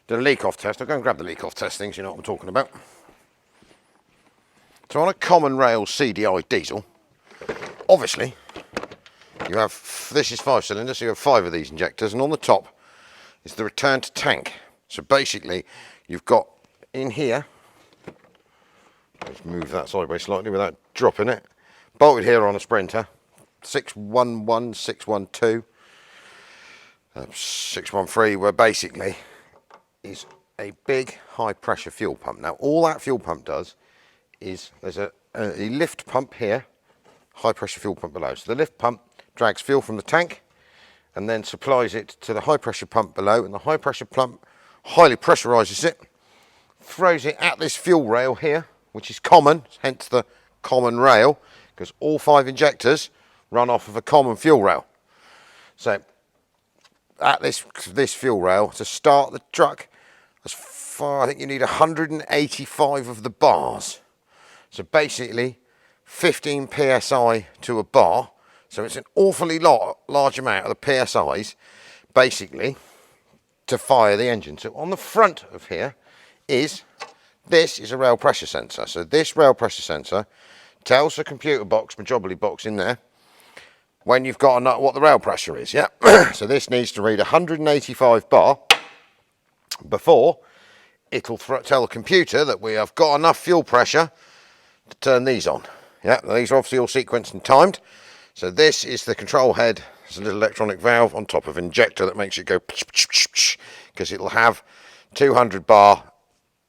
did a leak off test. I'll go and grab the leak off test things, you know what I'm talking about. So on a common rail CDI diesel, obviously, you have, this is 5 cylinders, so you have 5 of these injectors, and on the top is the return to tank. So basically, you've got in here, let's move that sideways slightly without dropping it, bolted here on a Sprinter, 611, 612, 613, where basically is a big high pressure fuel pump. Now all that fuel pump does is there's a lift pump here, high pressure fuel pump below. So the lift pump drags fuel from the tank and then supplies it to the high pressure pump below, and the high pressure pump highly pressurizes it, throws it at this fuel rail here, which is common, hence the common rail, because all 5 injectors run off of a common fuel rail. So at this fuel rail, to start the truck, as far, I think you need 185 of the bars. So basically 15 psi to a bar. So it's an awfully large amount of the PSIs, basically, to fire the engine. So on the front of here this is a rail pressure sensor. So this rail pressure sensor tells the computer box, Majobly box in there, when you've got what the rail pressure is, yeah? So this needs to read 185 bar before it'll tell the computer that we have got enough fuel pressure to turn these on. Yeah, these are obviously all sequenced and timed. So this is the control head. There's a little electronic valve on top of an injector that makes it go because it'll have 200 bar,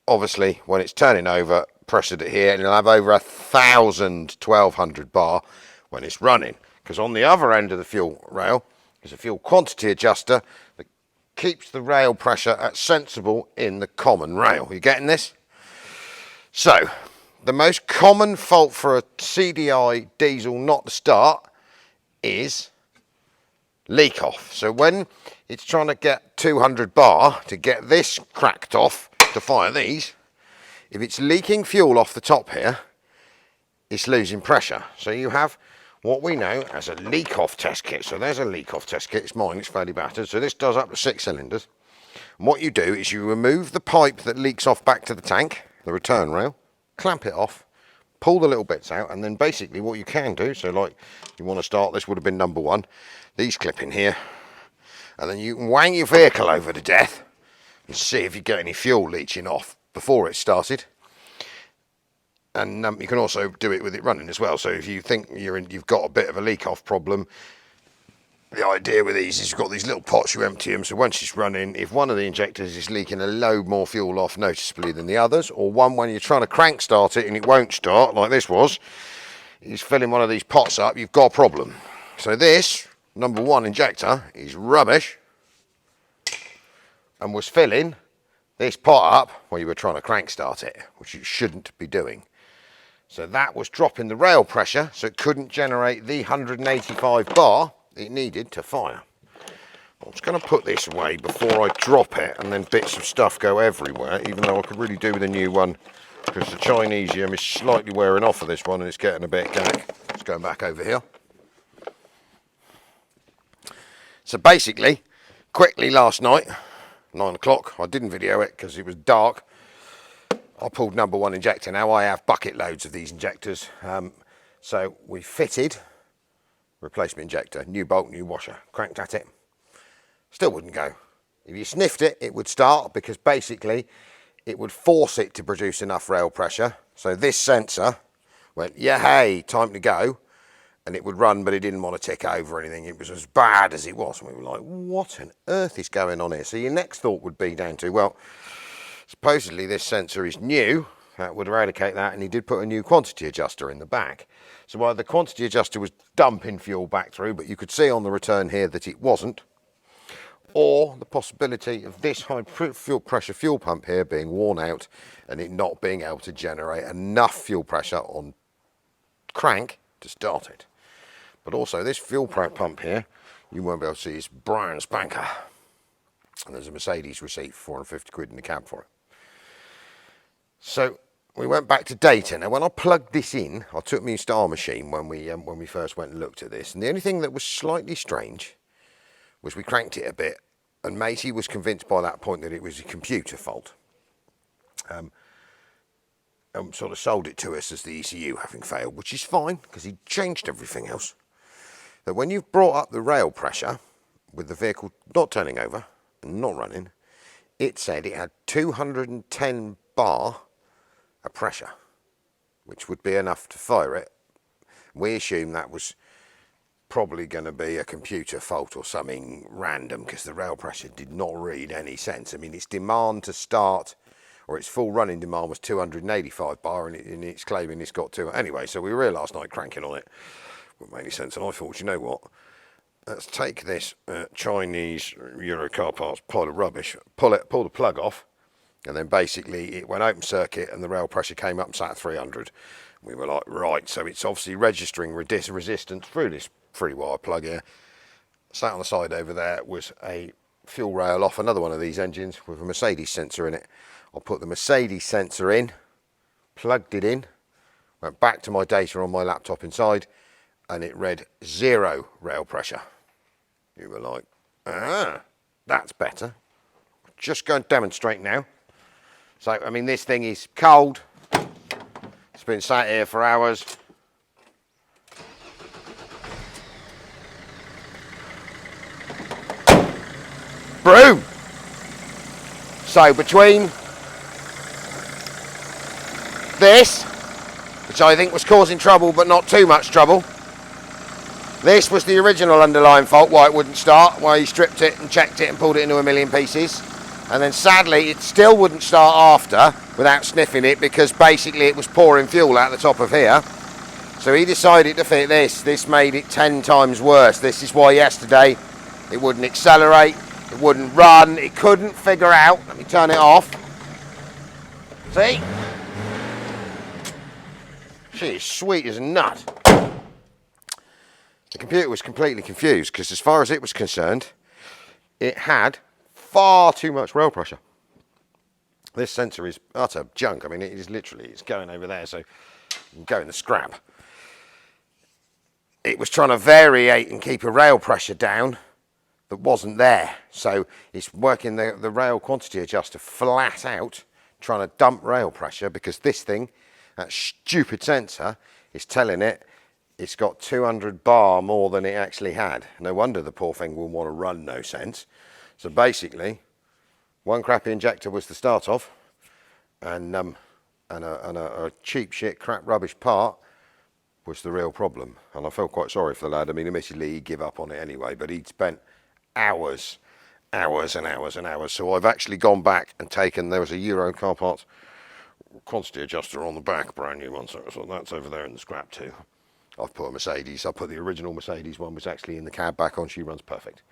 obviously, when it's turning over, pressured it here, and it'll have over 1,000, 1,200 bar when it's running. Because on the other end of the fuel rail is a fuel quantity adjuster that keeps the rail pressure at sensible in the common rail. Are you getting this? So, the most common fault for a CDI diesel not to start is leak off. So when it's trying to get 200 bar to get this cracked off to fire these, if it's leaking fuel off the top here, it's losing pressure. So you have what we know as a leak off test kit. So there's a leak off test kit. It's mine, it's fairly battered. So this does up to 6 cylinders. And what you do is you remove the pipe that leaks off back to the tank, the return rail, clamp it off, pull the little bits out, and then basically what you can do, so like you want to start, this would have been number 1, these clip in here, and then you can wang your vehicle over to death and see if you get any fuel leaching off before it started. And you can also do it with it running as well. So if you think you've got a bit of a leak off problem, the idea with these is you've got these little pots, you empty them, so once it's running, if one of the injectors is leaking a load more fuel off noticeably than the others, or one when you're trying to crank start it and it won't start, like this was, is filling one of these pots up, you've got a problem. So this, number 1 injector, is rubbish, and was filling this pot up while you were trying to crank start it, which you shouldn't be doing. So that was dropping the rail pressure, so it couldn't generate the 185 bar it needed to fire. I'm just going to put this away before I drop it, and then bits of stuff go everywhere, even though I could really do with a new one, because the Chinesium is slightly wearing off of this one and it's getting a bit gack. It's going back over here. So basically, quickly last night, 9 o'clock, I didn't video it because it was dark. I pulled number 1 injector. Now I have bucket loads of these injectors. So we fitted replacement injector, new bolt, new washer, cranked at it. Still wouldn't go. If you sniffed it, it would start, because basically it would force it to produce enough rail pressure. So this sensor went, yeah, hey, time to go. And it would run, but it didn't want to tick over or anything. It was as bad as it was. And we were like, what on earth is going on here? So your next thought would be down to, well, supposedly this sensor is new. That would eradicate that, and he did put a new quantity adjuster in the back. So while the quantity adjuster was dumping fuel back through, but you could see on the return here that it wasn't, or the possibility of this high fuel pressure fuel pump here being worn out and it not being able to generate enough fuel pressure on crank to start it. But also this fuel pump here, you won't be able to see, it's brown spanker. And there's a Mercedes receipt for 450 quid in the cab for it. So we went back to data. Now when I plugged this in, I took my Star machine when we first went and looked at this, and the only thing that was slightly strange was we cranked it a bit, and Matey was convinced by that point that it was a computer fault. And sort of sold it to us as the ECU having failed, which is fine because he changed everything else. That when you've brought up the rail pressure with the vehicle not turning over and not running, it said it had 210 bar of pressure, which would be enough to fire it. We assumed that was probably going to be a computer fault or something random, because the rail pressure did not read any sense. I mean, its demand to start, or its full running demand, was 285 bar, and it's claiming it's got 2. Anyway, so we were here last night cranking on it. Wouldn't make any sense, and I thought, you know what? Let's take this Chinese Euro car parts pile of rubbish, pull the plug off, and then basically it went open circuit and the rail pressure came up and sat at 300. We were like, right, so it's obviously registering resistance through this 3-wire plug here. Sat on the side over there was a fuel rail off another one of these engines with a Mercedes sensor in it. I put the Mercedes sensor in, plugged it in, went back to my data on my laptop inside, and it read 0 rail pressure. You were like, that's better. Just go and demonstrate now. So, I mean, this thing is cold. It's been sat here for hours. Broom! So between this, which I think was causing trouble but not too much trouble, this was the original underlying fault, why it wouldn't start, why he stripped it and checked it and pulled it into a million pieces. And then sadly it still wouldn't start after without sniffing it, because basically it was pouring fuel out the top of here. So he decided to fit this. This made it 10 times worse. This is why yesterday it wouldn't accelerate, it wouldn't run, it couldn't figure out. Let me turn it off. See? She is sweet as a nut. The computer was completely confused because as far as it was concerned, it had far too much rail pressure. This sensor is utter junk. I mean, it is literally, it's going over there, so you can go in the scrap. It was trying to variate and keep a rail pressure down that wasn't there. So it's working the rail quantity adjuster flat out, trying to dump rail pressure because this thing, that stupid sensor, is telling it it's got 200 bar more than it actually had. No wonder the poor thing will want to run no sense. So basically, one crappy injector was the start of, and a cheap shit crap rubbish part was the real problem. And I felt quite sorry for the lad. I mean, admittedly, he'd give up on it anyway, but he'd spent hours and hours and hours. So I've actually gone back and taken, there was a Euro car parts quantity adjuster on the back, brand new one, so that's over there in the scrap too. I've put a Mercedes, I put the original Mercedes one, which actually in the cab back on, she runs perfect.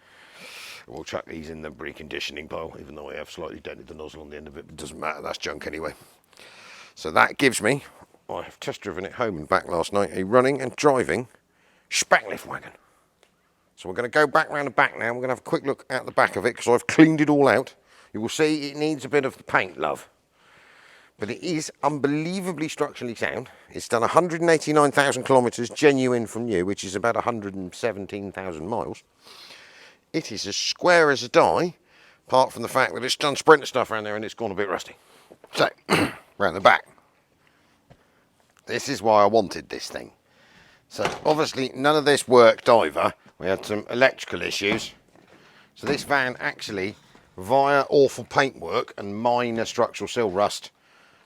We'll chuck these in the reconditioning pile, even though I have slightly dented the nozzle on the end of it, but it doesn't matter, that's junk anyway. So that gives me, I have test driven it home and back last night, a running and driving spec lift wagon. So we're going to go back round the back now, we're going to have a quick look at the back of it, because I've cleaned it all out. You will see it needs a bit of the paint, love. But it is unbelievably structurally sound. It's done 189,000 kilometres genuine from new, which is about 117,000 miles. It is as square as a die, apart from the fact that it's done Sprinter stuff around there and it's gone a bit rusty. So, round the back. This is why I wanted this thing. So, obviously, none of this worked either. We had some electrical issues. So this van actually, via awful paintwork and minor structural sill rust,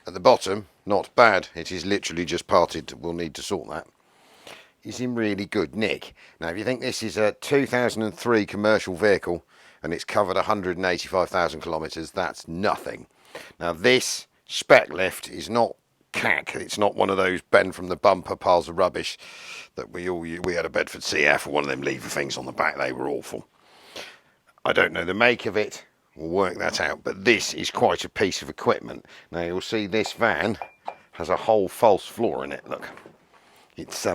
at the bottom, not bad, it is literally just parted, we'll need to sort that, is in really good nick. Now if you think this is a 2003 commercial vehicle and it's covered 185,000 kilometres, that's nothing. Now this spec lift is not cack, it's not one of those bend from the bumper piles of rubbish that we had a Bedford CF or one of them lever things on the back, they were awful. I don't know the make of it, we'll work that out, but this is quite a piece of equipment. Now you'll see this van has a whole false floor in it, look. It's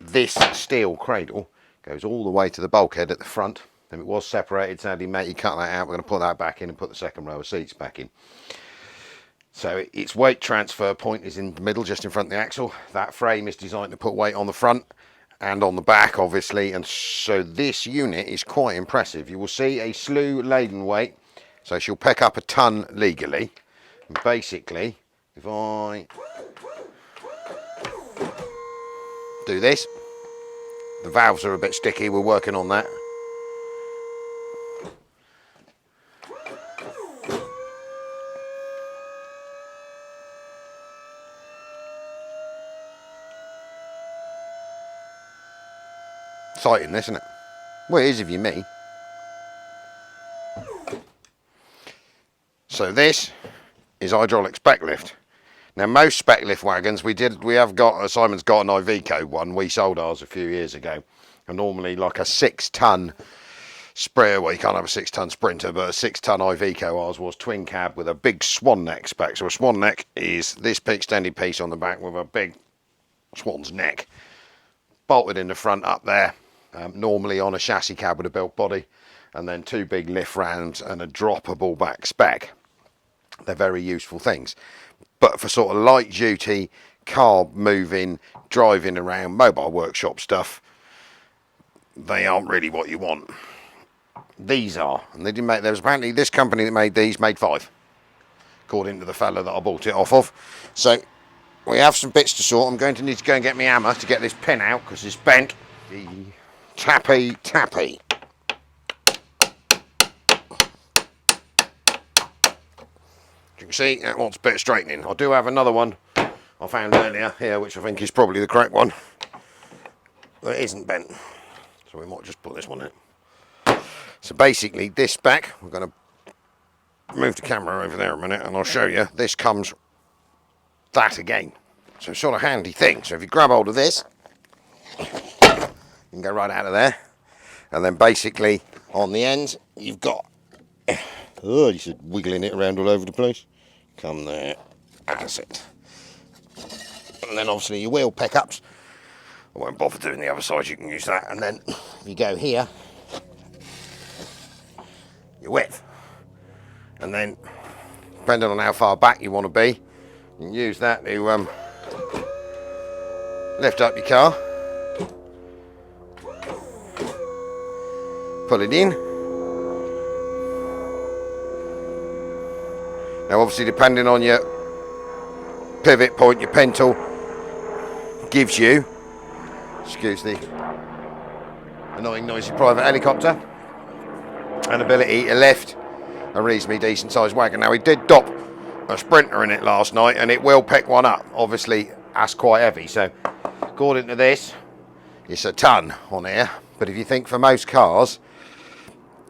this steel cradle goes all the way to the bulkhead at the front, and it was separated, sadly mate, you cut that out, we're going to put that back in and put the second row of seats back in. So its weight transfer point is in the middle, just in front of the axle. That frame is designed to put weight on the front and on the back obviously, and so this unit is quite impressive. You will see a slew laden weight, so she'll pick up a ton legally. And basically, if I do this, the valves are a bit sticky, we're working on that. Exciting, this, isn't it? Well, it is if you're me. So this is hydraulic spec lift. Now most spec lift wagons, Simon's got an Iveco one, we sold ours a few years ago. And normally like a 6-ton sprayer, well you can't have a 6-ton Sprinter, but a 6-ton Iveco ours was twin cab with a big swan neck spec. So a swan neck is this big extended piece on the back with a big swan's neck bolted in the front up there. Normally on a chassis cab with a built body, and then 2 big lift rounds and a droppable back spec. They're very useful things, but for sort of light duty car moving, driving around, mobile workshop stuff, they aren't really what you want. These are, and they didn't make, there was apparently this company that made these made 5 according to the fella that I bought it off of. So we have some bits to sort. I'm going to need to go and get my hammer to get this pin out because it's bent. The tappy. You can see that wants a bit of straightening. I do have another one I found earlier here, which I think is probably the correct one. But it isn't bent, so we might just put this one in. So basically, this back, we're going to move the camera over there a minute, and I'll show you. This comes that again. So it's sort of handy thing. So if you grab hold of this, you can go right out of there, and then basically on the ends you've got you said wiggling it around all over the place. Come there, that's it. And then obviously your wheel pickups I won't bother doing the other side, you can use that. And then if you go here, your width. And then, depending on how far back you want to be, you can use that to lift up your car, pull it in. Now obviously depending on your pivot point, your pen tool gives you, excuse the annoying noisy private helicopter, an ability to lift a reasonably decent sized wagon. Now we did dop a Sprinter in it last night and it will pick one up. Obviously that's quite heavy, so according to this it's a ton on here, but if you think for most cars,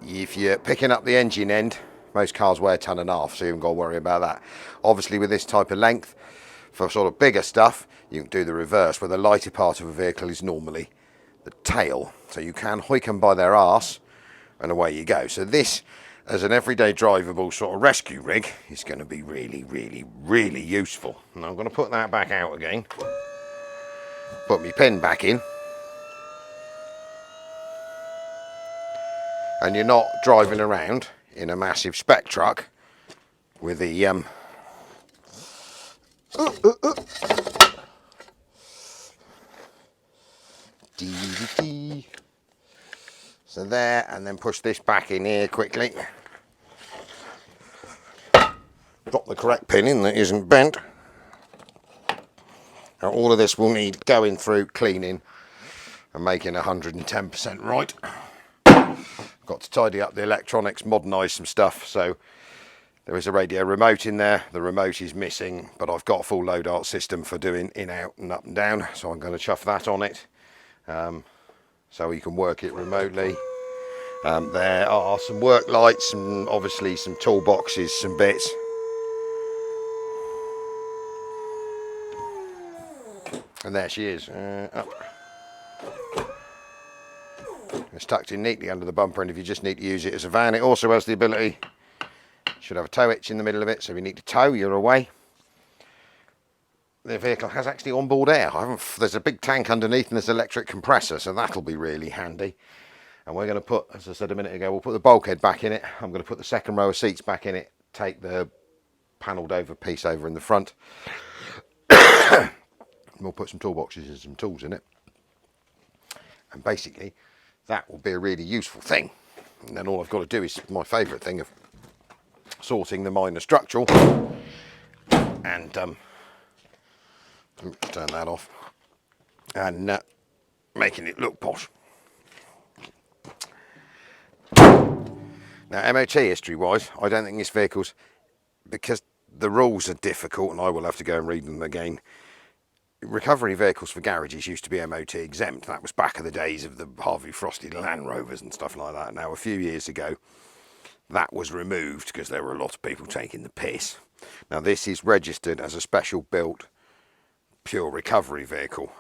if you're picking up the engine end, most cars weigh 1.5 tons, so you haven't got to worry about that. Obviously with this type of length, for sort of bigger stuff, you can do the reverse, where the lighter part of a vehicle is normally the tail. So you can hoik them by their arse and away you go. So this, as an everyday drivable sort of rescue rig, is going to be really, really, really useful. And I'm going to put that back out again. Put my pin back in. And you're not driving around in a massive spec truck with the so there, and then push this back in here quickly. Drop the correct pin in that isn't bent. Now all of this will need going through, cleaning and making 110% right. Got to tidy up the electronics, modernise some stuff. So there is a radio remote in there. The remote is missing, but I've got a full load art system for doing in, out and up and down. So I'm going to chuff that on it, so you can work it remotely. There are some work lights and obviously some toolboxes, some bits. And there she is, up. It's tucked in neatly under the bumper, and if you just need to use it as a van, it also has the ability, should have a tow hitch in the middle of it, so if you need to tow, you're away. The vehicle has actually onboard air. There's a big tank underneath and there's an electric compressor, so that'll be really handy. And we're going to put, as I said a minute ago, we'll put the bulkhead back in it. I'm going to put the second row of seats back in it, take the panelled over piece over in the front. We'll put some toolboxes and some tools in it. And basically, that will be a really useful thing. And then all I've got to do is my favourite thing of sorting the minor structural and turn that off and making it look posh. Now MOT history wise, I don't think this vehicle's, because the rules are difficult and I will have to go and read them again. Recovery vehicles for garages used to be MOT exempt. That was back in the days of the Harvey Frosty Land Rovers and stuff like that. Now a few years ago that was removed because there were a lot of people taking the piss. Now this is registered as a special built pure recovery vehicle.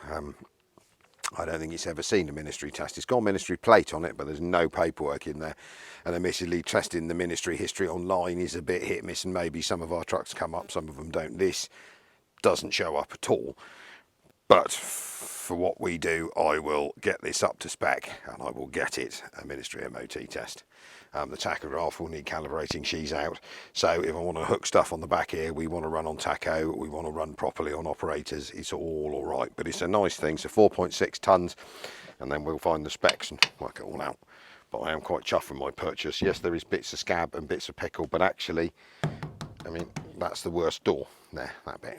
I don't think it's ever seen a ministry test. It's got a ministry plate on it, but there's no paperwork in there. And admittedly, testing the ministry history online is a bit hit miss, and maybe some of our trucks come up, some of them don't. This doesn't show up at all. But for what we do, I will get this up to spec and I will get it a ministry MOT test. The tachograph will need calibrating, she's out. So if I want to hook stuff on the back here, we want to run on tacho, we want to run properly on operators, it's all right. But it's a nice thing, so 4.6 tons, and then we'll find the specs and work it all out. But I am quite chuffed with my purchase. Yes, there is bits of scab and bits of pickle, but actually, I mean, that's the worst door there, that bit.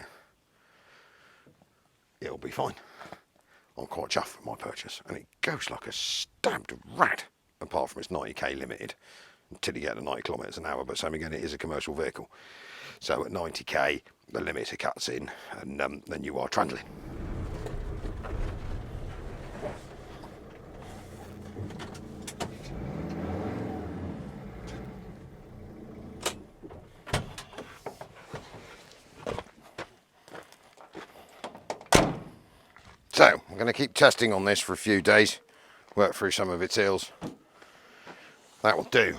It'll be fine. I'm quite chuffed with my purchase, and it goes like a stabbed rat, apart from it's 90k limited until you get to 90 kilometres an hour. But same again, it is a commercial vehicle, so at 90k the limiter cuts in, and then you are trundling. So I'm going to keep testing on this for a few days, work through some of its ills. That will do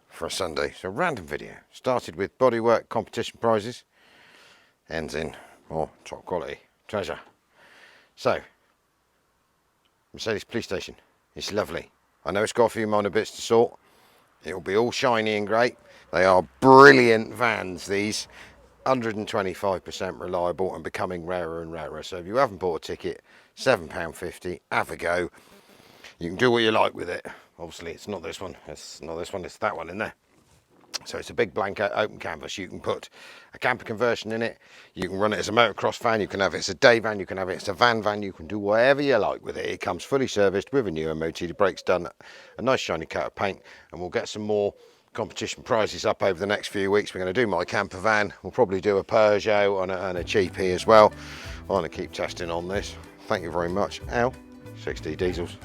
for a Sunday. So random video. Started with Bodywork competition prizes, ends in more top quality treasure. So Mercedes police station. It's lovely. I know it's got a few minor bits to sort. It'll be all shiny and great. They are brilliant vans, these. 125% reliable and becoming rarer and rarer. So if you haven't bought a ticket, £7.50, have a go. You can do what you like with it. Obviously it's not this one, it's not this one, it's that one in there. So it's a big blanket open canvas. You can put a camper conversion in it, you can run it as a motocross van, you can have it as a day van, you can have it as a van, you can do whatever you like with it. It comes fully serviced with a new MOT, the brakes done, a nice shiny coat of paint, and we'll get some more competition prizes up over the next few weeks. We're going to do my camper van, we'll probably do a Peugeot and a cheapie as well. I want to keep testing on this. Thank you very much. Al, 6D Diesels.